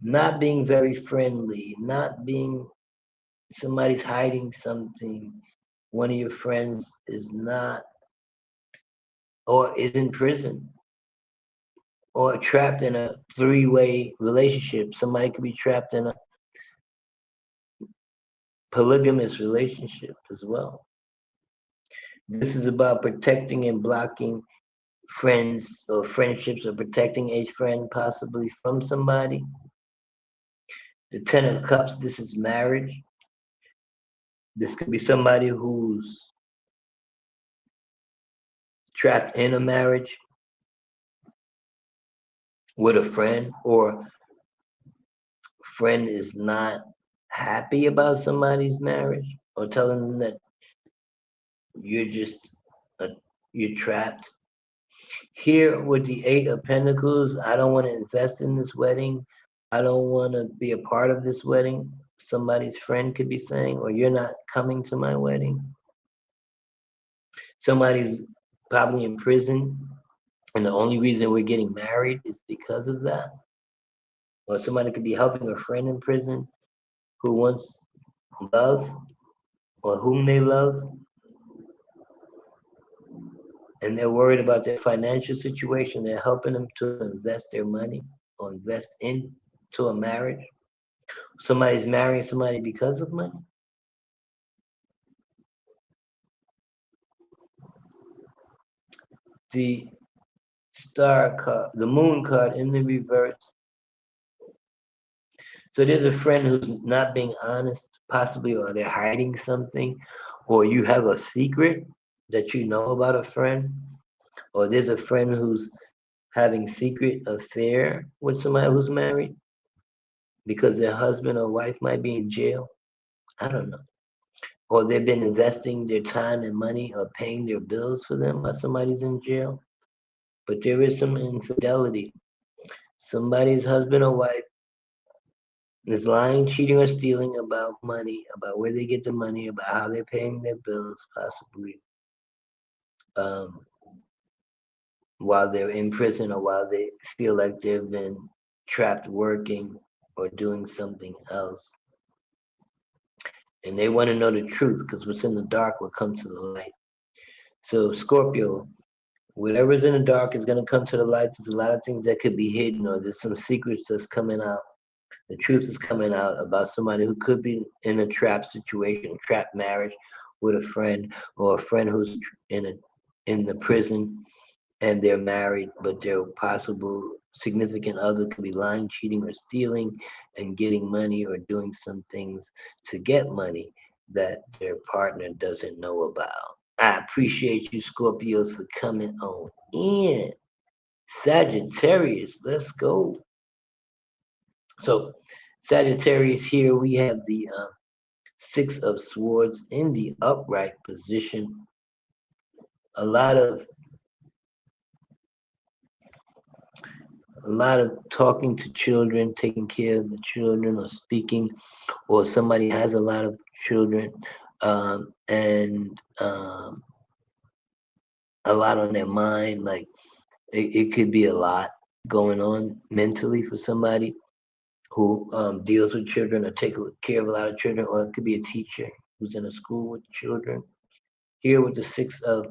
not being very friendly, not being somebody's hiding something. One of your friends is not, or is in prison, or trapped in a three-way relationship. Somebody could be trapped in a polygamous relationship as well. This is about protecting and blocking friends or friendships, or protecting a friend possibly from somebody. The Ten of Cups, this is marriage. This could be somebody who's trapped in a marriage with a friend, or friend is not happy about somebody's marriage, or telling them that you're just a, you're trapped. Here with the Eight of Pentacles, I don't want to invest in this wedding. I don't want to be a part of this wedding. Somebody's friend could be saying, or you're not coming to my wedding. Somebody's probably in prison, and the only reason we're getting married is because of that. Or somebody could be helping a friend in prison who wants love or whom they love, and they're worried about their financial situation. They're helping them to invest their money or invest into a marriage. Somebody's marrying somebody because of money. The star card, the moon card in the reverse. So there's a friend who's not being honest, possibly, or they're hiding something, or you have a secret that you know about a friend, or there's a friend who's having secret affair with somebody who's married because their husband or wife might be in jail. I don't know. Or they've been investing their time and money or paying their bills for them while somebody's in jail. But there is some infidelity. Somebody's husband or wife is lying, cheating, or stealing about money, about where they get the money, about how they're paying their bills, possibly, um, while they're in prison or while they feel like they've been trapped working or doing something else. And they want to know the truth because what's in the dark will come to the light. So, Scorpio, whatever's in the dark is going to come to the light. There's a lot of things that could be hidden, or there's some secrets that's coming out. The truth is coming out about somebody who could be in a trap situation, trap marriage with a friend, or a friend who's in the prison and they're married, but their possible significant other could be lying, cheating, or stealing and getting money or doing some things to get money that their partner doesn't know about. I appreciate you, Scorpios, for coming on in. Sagittarius, let's go. So, Sagittarius, here we have the Six of Swords in the upright position. A lot of talking to children, taking care of the children, or speaking, or somebody has a lot of children and a lot on their mind. Like it could be a lot going on mentally for somebody who deals with children or take care of a lot of children, or it could be a teacher who's in a school with children. Here with the Six of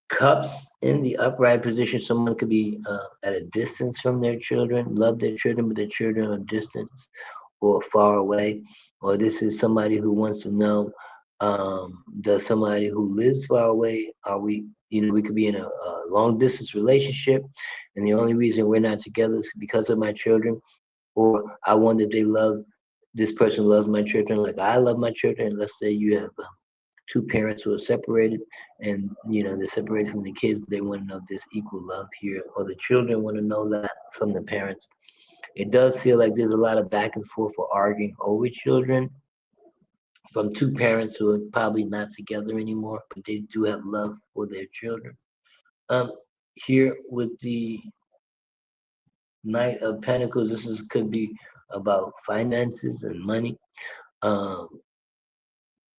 Cups in the upright position, someone could be at a distance from their children, love their children, but their children are distant or far away. Or this is somebody who wants to know, does somebody who lives far away, are we, we could be in a long distance relationship, and the only reason we're not together is because of my children. Or I wonder if they love, this person loves my children like I love my children. Let's say you have two parents who are separated, and they're separated from the kids, but they want to know if there's equal love here, or the children want to know that from the parents. It does feel like there's a lot of back and forth or arguing over children from two parents who are probably not together anymore, but they do have love for their children. um Here with the Knight of Pentacles, could be about finances and money. um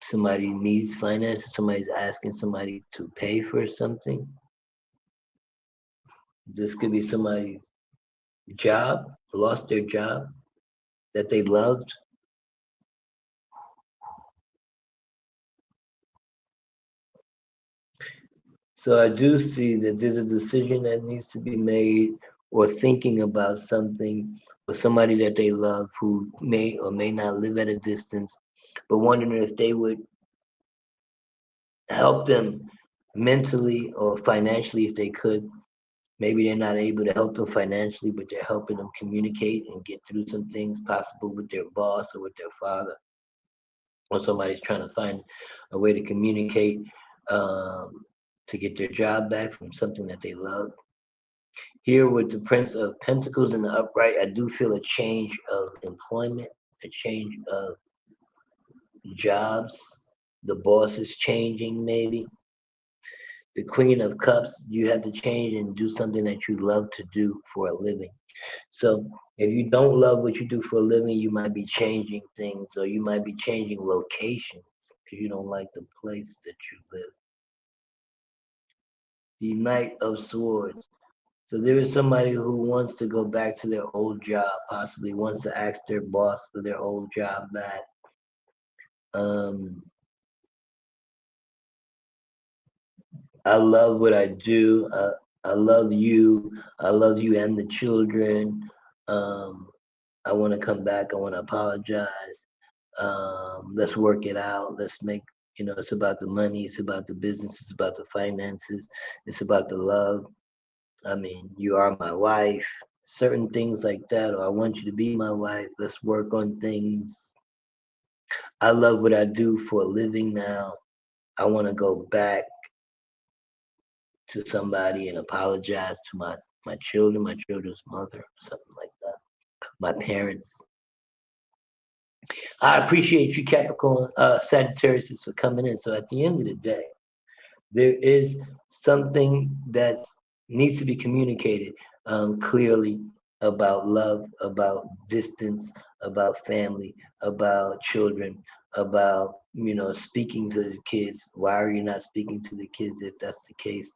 Somebody needs finances, somebody's asking somebody to pay for something. This could be somebody's job, lost their job that they loved. So I do see that there's a decision that needs to be made, or thinking about something, or somebody that they love who may or may not live at a distance, but wondering if they would help them mentally or financially if they could. Maybe they're not able to help them financially, but they're helping them communicate and get through some things possible with their boss or with their father, or somebody's trying to find a way to communicate, um, to get their job back from something that they love. Here with the Prince of Pentacles in the upright, I do feel a change of employment, a change of jobs. The boss is changing, maybe. The Queen of Cups, you have to change and do something that you love to do for a living. So if you don't love what you do for a living, you might be changing things, or you might be changing locations. because you don't like the place that you live. The Knight of Swords. So there is somebody who wants to go back to their old job, possibly wants to ask their boss for their old job back. Um, I love what I do. I love you. I love you and the children. Um, I want to come back. I want to apologize. Let's work it out. Let's make, it's about the money. It's about the business. It's about the finances. It's about the love. I mean, you are my wife. Certain things like that, or I want you to be my wife. Let's work on things. I love what I do for a living now. I want to go back to somebody and apologize to my children, my children's mother, something like that. My parents. I appreciate you, Capricorn, Sagittarius, for coming in. So at the end of the day, there is something that needs to be communicated clearly about love, about distance, about family, about children, about speaking to the kids. Why are you not speaking to the kids if that's the case?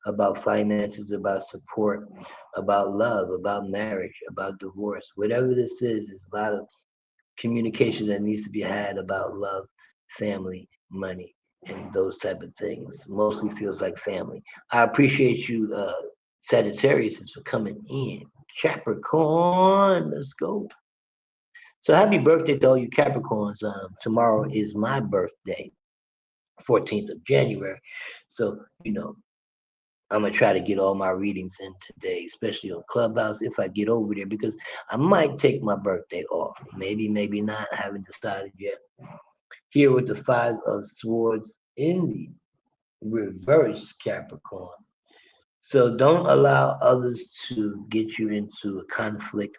About finances, about support, about love, about marriage, about divorce. Whatever this is a lot of communication that needs to be had about love, family, money, and those type of things. Mostly feels like family. I appreciate you, Sagittarius, for coming in. Capricorn, let's go. So happy birthday to all you Capricorns. Tomorrow is my birthday, 14th of January. So, I'm gonna try to get all my readings in today, especially on Clubhouse if I get over there, because I might take my birthday off. Maybe, maybe not. I haven't decided yet. Here with the Five of Swords in the reverse, Capricorn. So don't allow others to get you into a conflict,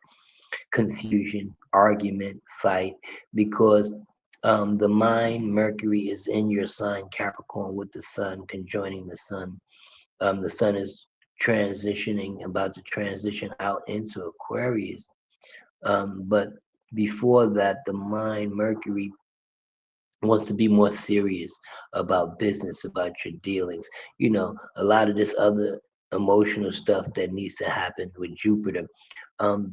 confusion, argument, fight, because the mind, Mercury, is in your sign, Capricorn, with the sun conjoining the sun. The sun is transitioning, about to transition out into Aquarius. But before that, the mind, Mercury, wants to be more serious about business, about your dealings. A lot of this other emotional stuff that needs to happen with Jupiter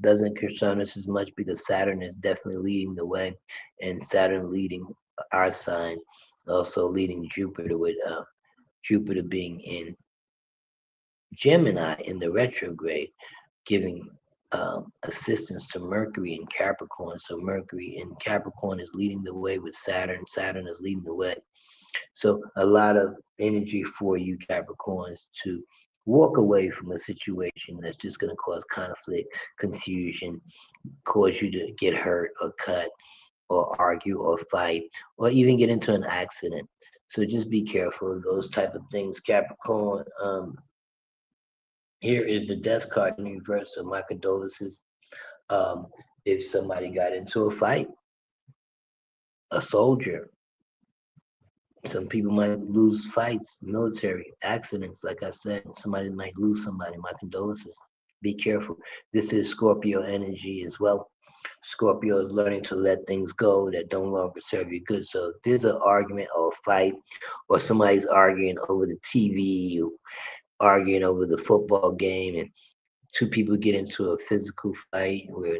doesn't concern us as much because Saturn is definitely leading the way, and Saturn leading our sign, also leading Jupiter with Jupiter being in Gemini in the retrograde, giving assistance to Mercury in Capricorn. So Mercury in Capricorn is leading the way with Saturn. Saturn is leading the way. So a lot of energy for you Capricorns to walk away from a situation that's just going to cause conflict, confusion, cause you to get hurt or cut or argue or fight or even get into an accident. So just be careful of those type of things, Capricorn. Here is the death card in reverse. So my condolences. Um, if somebody got into a fight, a soldier, some people might lose fights, military accidents. Like I said, somebody might lose somebody. My condolences. Be careful. This is Scorpio energy as well. Scorpio is learning to let things go that no longer serve you good. So if there's an argument or a fight, or somebody's arguing over the TV, arguing over the football game, and two people get into a physical fight where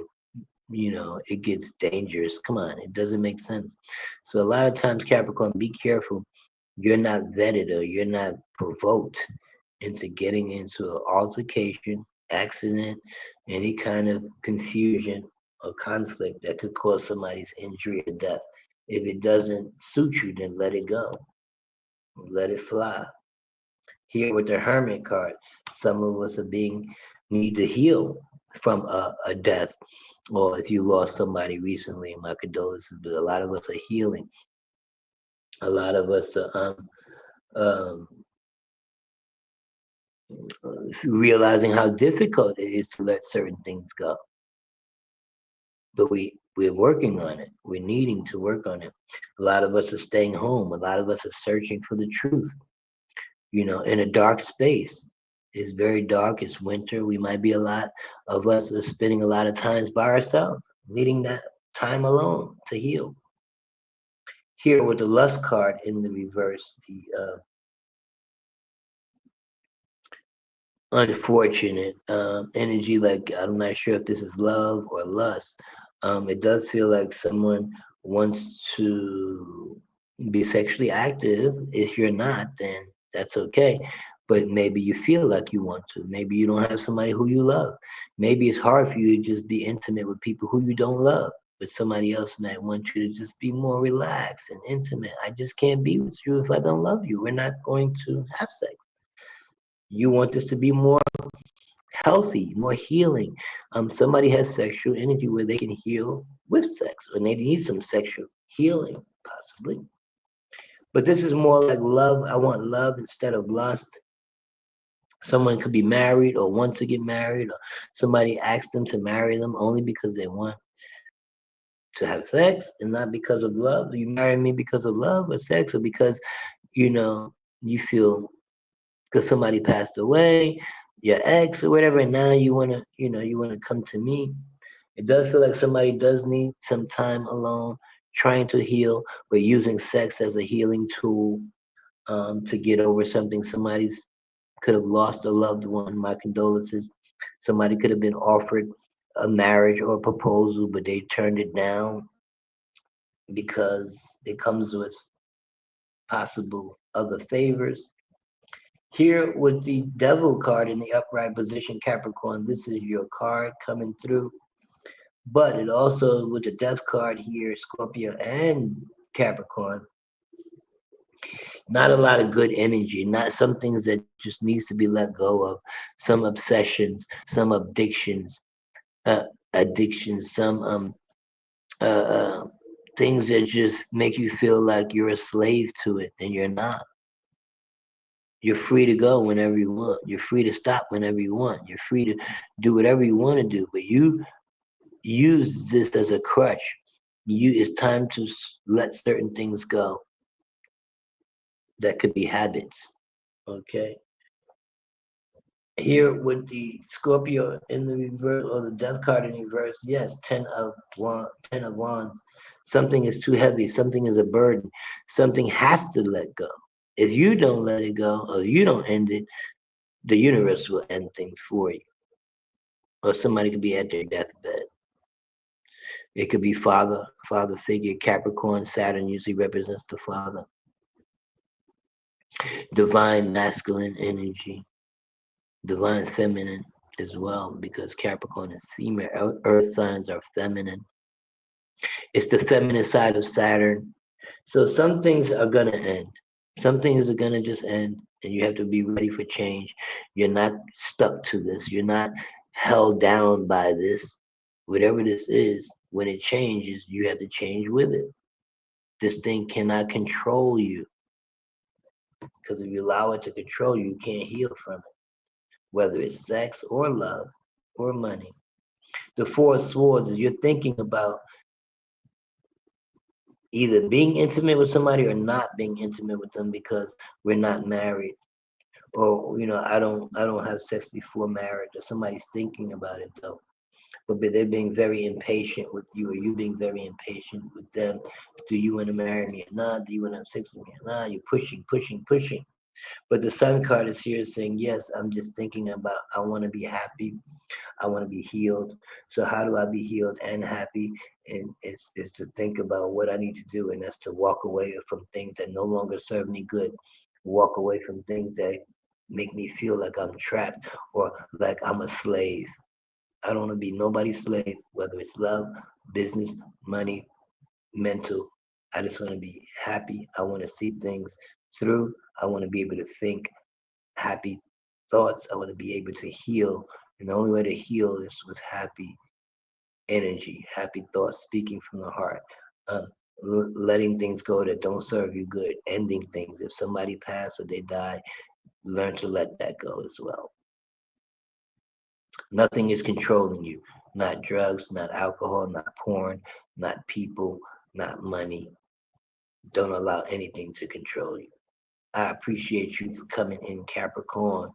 it gets dangerous. Come on, it doesn't make sense. So a lot of times, Capricorn, be careful. You're not vetted or you're not provoked into getting into an altercation, accident, any kind of confusion or conflict that could cause somebody's injury or death. If it doesn't suit you, then let it go. Let it fly. Here with the Hermit card, some of us are being need to heal from a death, or if you lost somebody recently, my condolences. But a lot of us are healing. A lot of us are um, realizing how difficult it is to let certain things go. But we're working on it. We're needing to work on it. A lot of us are staying home. A lot of us are searching for the truth. In a dark space. It's very dark. It's winter. We might be a lot of us are spending a lot of times by ourselves, needing that time alone to heal. Here with the lust card in the reverse, the unfortunate energy. Like I'm not sure if this is love or lust. It does feel like someone wants to be sexually active. If you're not, then that's okay. But maybe you feel like you want to. Maybe you don't have somebody who you love. Maybe it's hard for you to just be intimate with people who you don't love. But somebody else might want you to just be more relaxed and intimate. I just can't be with you if I don't love you. We're not going to have sex. You want this to be more healthy, more healing. Somebody has sexual energy where they can heal with sex, or they need some sexual healing, possibly. But this is more like love. I want love instead of lust. Someone could be married or want to get married, or somebody asks them to marry them only because they want to have sex and not because of love. Do you marry me because of love or sex, or because you feel because somebody passed away, your ex or whatever, and now you wanna come to me. It does feel like somebody does need some time alone, trying to heal, but using sex as a healing tool to get over something. Somebody's could have lost a loved one. My condolences. Somebody could have been offered a marriage or a proposal, but they turned it down because it comes with possible other favors. Here with the devil card in the upright position, Capricorn, this is your card coming through. But it also, with the death card here, Scorpio and Capricorn, not a lot of good energy, not some things that just needs to be let go of, some obsessions, some uh, addictions, some uh, uh, things that just make you feel like you're a slave to it, and you're not. You're free to go whenever you want. You're free to stop whenever you want. You're free to do whatever you want to do, but you use this as a crutch. It's time to let certain things go that could be habits. Okay. Here with the Scorpio in the reverse or the Death card in reverse, yes, Ten of Wands. Something is too heavy. Something is a burden. Something has to let go. If you don't let it go, or you don't end it, the universe will end things for you. Or somebody could be at their deathbed. It could be father figure. Capricorn, Saturn usually represents the father. Divine masculine energy, divine feminine as well, because Capricorn is female. Earth signs are feminine. It's the feminine side of Saturn. So some things are gonna end. Some things are gonna just end, and you have to be ready for change. You're not stuck to this. You're not held down by this. Whatever this is, when it changes, you have to change with it. This thing cannot control you, because if you allow it to control you, you can't heal from it, whether it's sex or love or money. The Four of Swords is you're thinking about either being intimate with somebody or not being intimate with them because we're not married, or I don't have sex before marriage, or somebody's thinking about it though, but they're being very impatient with you, or you being very impatient with them. Do you want to marry me or not? Do you want to have sex with me or not? You're pushing, pushing, pushing. But the Sun card is here saying, yes, I'm just thinking about, I want to be happy. I want to be healed. So how do I be healed and happy? And it's to think about what I need to do, and that's to walk away from things that no longer serve me good. Walk away from things that make me feel like I'm trapped or like I'm a slave. I don't want to be nobody's slave, whether it's love, business, money, mental. I just want to be happy. I want to see things through. I want to be able to think happy thoughts. I want to be able to heal. And the only way to heal is with happy energy, happy thoughts, speaking from the heart, um, letting things go that don't serve you good, ending things. If somebody passed or they die, learn to let that go as well. Nothing is controlling you. Not drugs, not alcohol, not porn, not people, not money. Don't allow anything to control you. I appreciate you for coming in, Capricorn.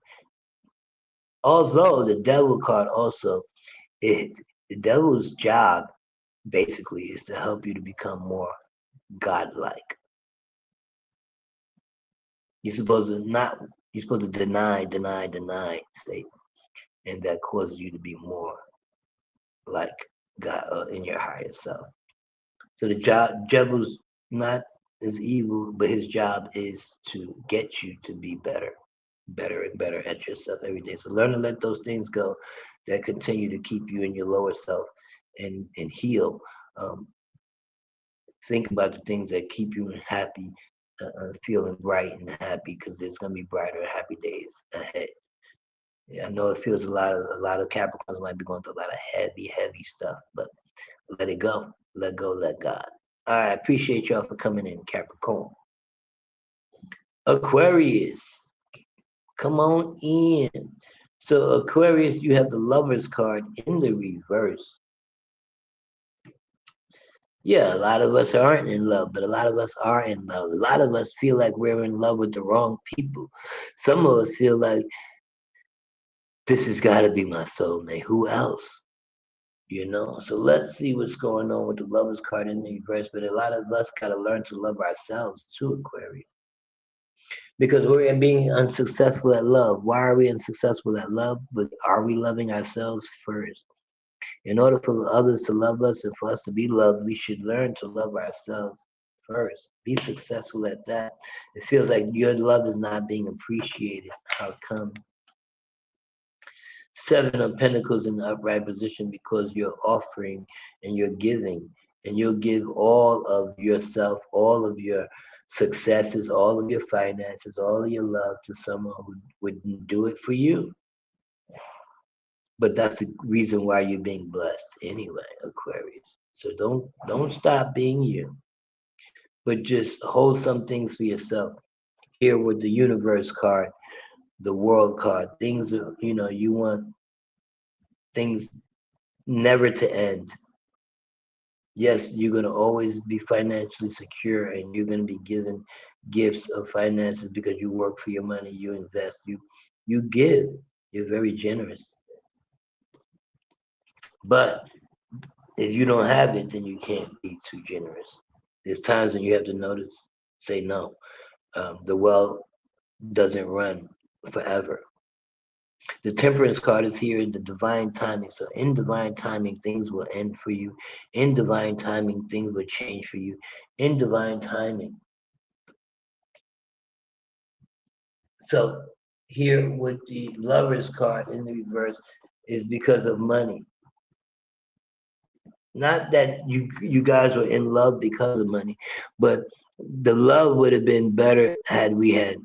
Although the devil card also, it the devil's job basically is to help you to become more. godlike. You're supposed to not. You're supposed to deny state, and that causes you to be more like God in your higher self. So the devil's not as evil, but his job is to get you to be better, better and better at yourself every day. So learn to let those things go that continue to keep you in your lower self and heal. Um, think about the things that keep you happy, feeling bright and happy, because there's gonna be brighter, happy days ahead. Yeah, I know it feels a lot of Capricorns might be going through a lot of heavy stuff, but let it go. Let go, let God. I appreciate y'all for coming in, Capricorn. Aquarius, come on in. So Aquarius, you have the Lovers card in the reverse. Yeah, a lot of us aren't in love, but a lot of us are in love. A lot of us feel like we're in love with the wrong people. Some of us feel like this has got to be my soulmate. Who else? So let's see what's going on with the Lovers card in the reverse. But a lot of us got to learn to love ourselves too, Aquarius, because we're being unsuccessful at love. Why are we unsuccessful at love? But are we loving ourselves first? In order for others to love us and for us to be loved, we should learn to love ourselves first. Be successful at that. It feels like your love is not being appreciated. How come? Seven of Pentacles in the upright position, because you're offering and you're giving, and you'll give all of yourself, all of your successes, all of your finances, all of your love to someone who wouldn't do it for you. But that's the reason why you're being blessed anyway, Aquarius. So don't stop being you, but just hold some things for yourself. Here with the universe card, the world card, things you want things never to end. Yes, you're going to always be financially secure, and you're going to be given gifts of finances because you work for your money, you invest, you give. You're very generous. But if you don't have it, then you can't be too generous. There's times when you have to notice, say no. The well doesn't run forever. The temperance card is here in the divine timing. So in divine timing, things will end for you. In divine timing, things will change for you. In divine timing. So here with the lovers card in the reverse is because of money. Not that you guys were in love because of money, but the love would have been better had we had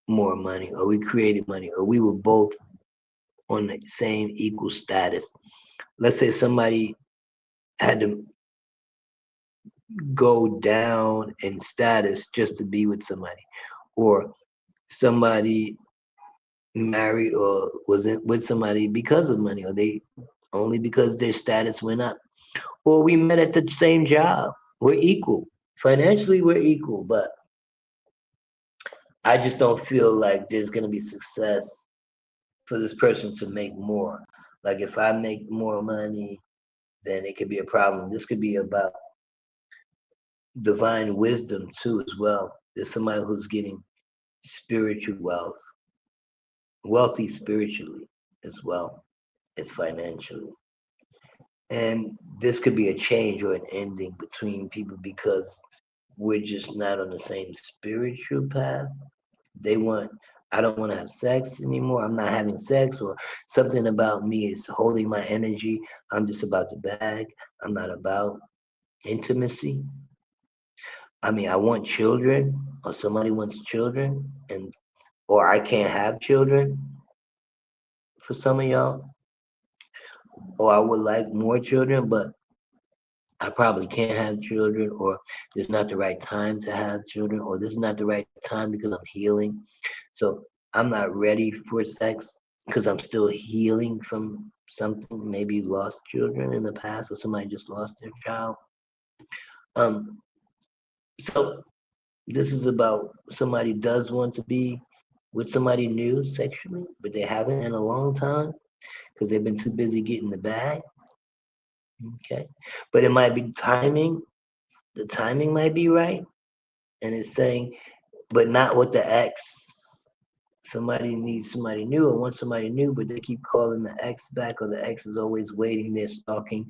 more money, or we created money, or we were both on the same equal status. Let's say somebody had to go down in status just to be with somebody, or somebody married or was with somebody because of money, or they only because their status went up, or we met at the same job. We're equal. Financially, we're equal, but I just don't feel like there's going to be success for this person to make more. Like if I make more money, then it could be a problem. This could be about divine wisdom too, as well. There's somebody who's getting spiritual wealth, wealthy spiritually as well as financially. And this could be a change or an ending between people because we're just not on the same spiritual path. They want, I don't want to have sex anymore. I'm not having sex, or something about me is holding my energy. I'm just about the bag. I'm not about intimacy. I mean, I want children, or somebody wants children, and or I can't have children for some of y'all, or I would like more children, but I probably can't have children, or there's not the right time to have children, or this is not the right time because I'm healing. So I'm not ready for sex because I'm still healing from something. Maybe lost children in the past, or somebody just lost their child. Um, so this is about somebody does want to be with somebody new sexually, but they haven't in a long time because they've been too busy getting the bag. Okay, but it might be timing. The timing might be right, and it's saying, but not with the ex. Somebody needs somebody new or wants somebody new, but they keep calling the ex back, or the ex is always waiting there stalking,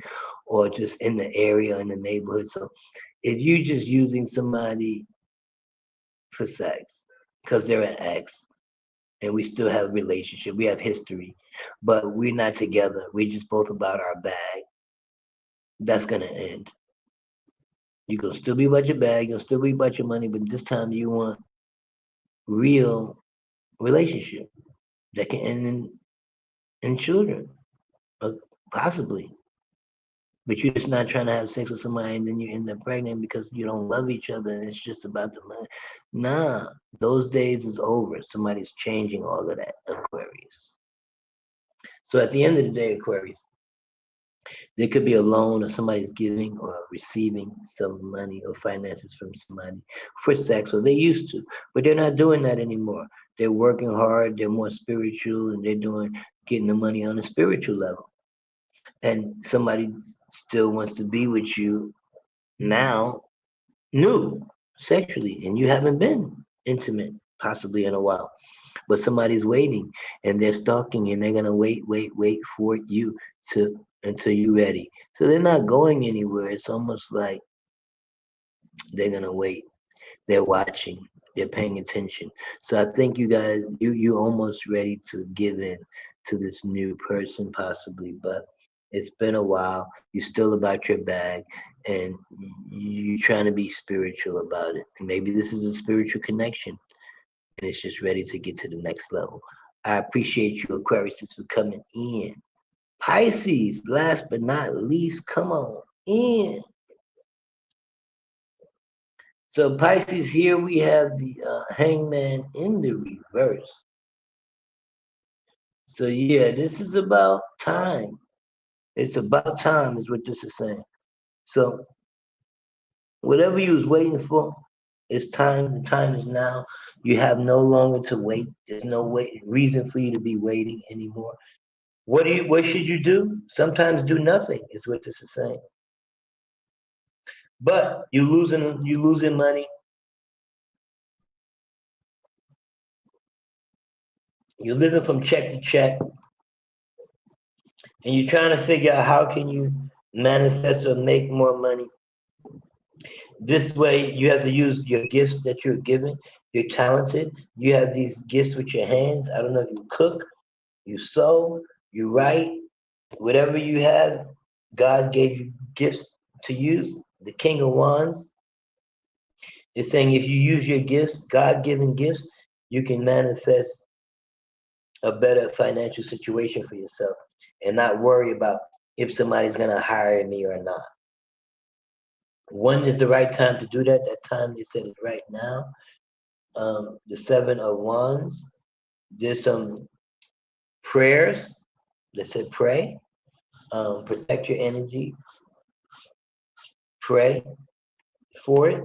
or just in the area, in the neighborhood. So if you just using somebody for sex because they're an ex, and we still have a relationship, we have history, but we're not together. We're just both about our bag. That's gonna end. You gonna still be about your bag, you'll still be about your money, but this time you want real relationship that can end in children, uh, possibly. But you're just not trying to have sex with somebody and then you end up pregnant because you don't love each other and it's just about the money. Nah, those days is over. Somebody's changing all of that, Aquarius. So at the end of the day, Aquarius, there could be a loan or somebody's giving or receiving some money or finances from somebody for sex, or they used to, but they're not doing that anymore. They're working hard, they're more spiritual, and they're doing getting the money on a spiritual level. And somebody still wants to be with you now, new sexually, and you haven't been intimate possibly in a while. But somebody's waiting and they're stalking and they're gonna wait for you to until you're ready. So they're not going anywhere. It's almost like they're gonna wait. They're watching. They're paying attention. So I think you guys, you almost ready to give in to this new person possibly, but it's been a while. You're still about your bag, and you're trying to be spiritual about it. And maybe this is a spiritual connection, and it's just ready to get to the next level. I appreciate you, Aquarius, for coming in. Pisces, last but not least, come on in. So Pisces, here we have the hangman in the reverse. So yeah, this is about time. It's about time is what this is saying. So whatever you was waiting for, it's time. The time is now. You have no longer to wait. There's no reason for you to be waiting anymore. What should you do? Sometimes do nothing is what this is saying. But you losing money. You're living from check to check, and you're trying to figure out how can you manifest or make more money. This way, you have to use your gifts that you're given. You're talented. You have these gifts with your hands. I don't know if you cook, you sew, you write, whatever you have. God gave you gifts to use. The King of Wands is saying if you use your gifts, God-given gifts, you can manifest a better financial situation for yourself and not worry about if somebody's going to hire me or not. When is the right time to do that? That time they said is right now. The Seven of Wands. There's some prayers that said pray, protect your energy, pray for it,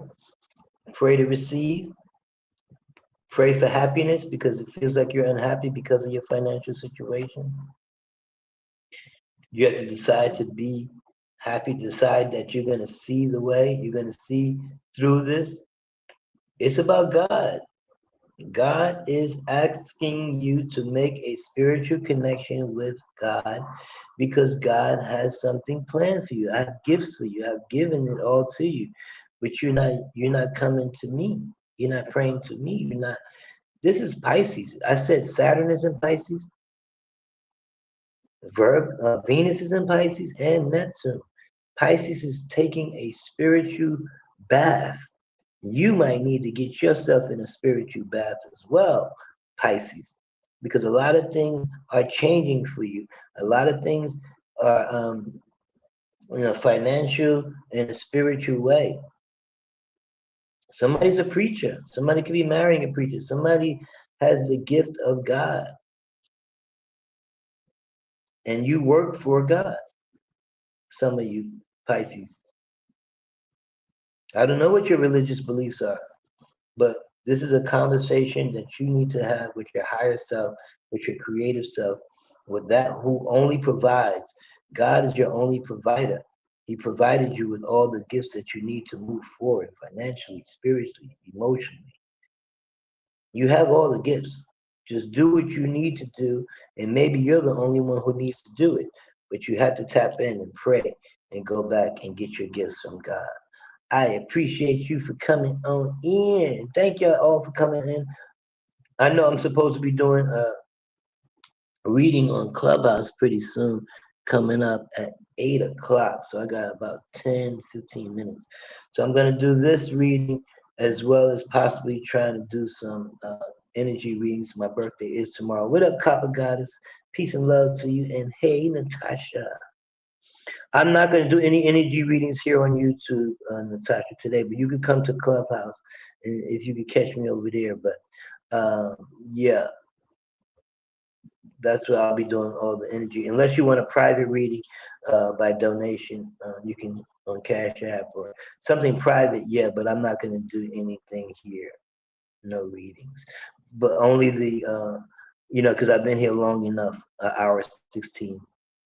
pray to receive, pray for happiness because it feels like you're unhappy because of your financial situation. You have to decide to be happy, decide that you're going to see the way, you're going to see through this. It's about God. God is asking you to make a spiritual connection with God because God has something planned for you. I have gifts for you. I've given it all to you. But you're not coming to me. You're not praying to me. You're not. This is Pisces. I said Saturn is in Pisces, Venus is in Pisces, and Neptune. Pisces is taking a spiritual bath. You might need to get yourself in a spiritual bath as well, Pisces, because a lot of things are changing for you. A lot of things are, financial in a spiritual way. Somebody's a preacher. Somebody could be marrying a preacher. Somebody has the gift of God, and you work for God. Some of you, Pisces. I don't know what your religious beliefs are, but this is a conversation that you need to have with your higher self, with your creative self, with that who only provides. God is your only provider. He provided you with all the gifts that you need to move forward financially, spiritually, emotionally. You have all the gifts. Just do what you need to do, and maybe you're the only one who needs to do it. But you have to tap in and pray and go back and get your gifts from God. I appreciate you for coming on in. Thank y'all all for coming in. I know I'm supposed to be doing a reading on Clubhouse pretty soon, coming up at 8 o'clock. So I got about 10, 15 minutes. So I'm going to do this reading as well as possibly trying to do some energy readings. My birthday is tomorrow. What up, Copper Goddess? Peace and love to you. And hey, Natasha. I'm not going to do any energy readings here on YouTube, Natasha, today, but you could come to Clubhouse and if you could catch me over there. But yeah, that's where I'll be doing all the energy. Unless you want a private reading by donation, you can on Cash App or something private, yeah, but I'm not going to do anything here. No readings. But only the, because I've been here long enough, an hour, 16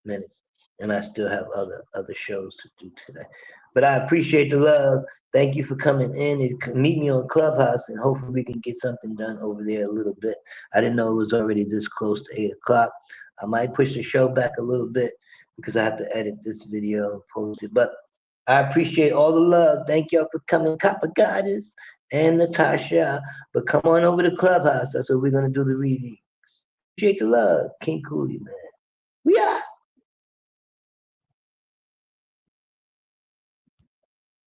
minutes, and I still have other shows to do today. But I appreciate the love. Thank you for coming in and meet me on Clubhouse, and hopefully we can get something done over there a little bit. I didn't know it was already this close to 8 o'clock. I might push the show back a little bit because I have to edit this video and post it. But I appreciate all the love. Thank y'all for coming, Copper Goddess and Natasha. But come on over to Clubhouse. That's where we're going to do the readings. Appreciate the love. King Cooley, man. We out.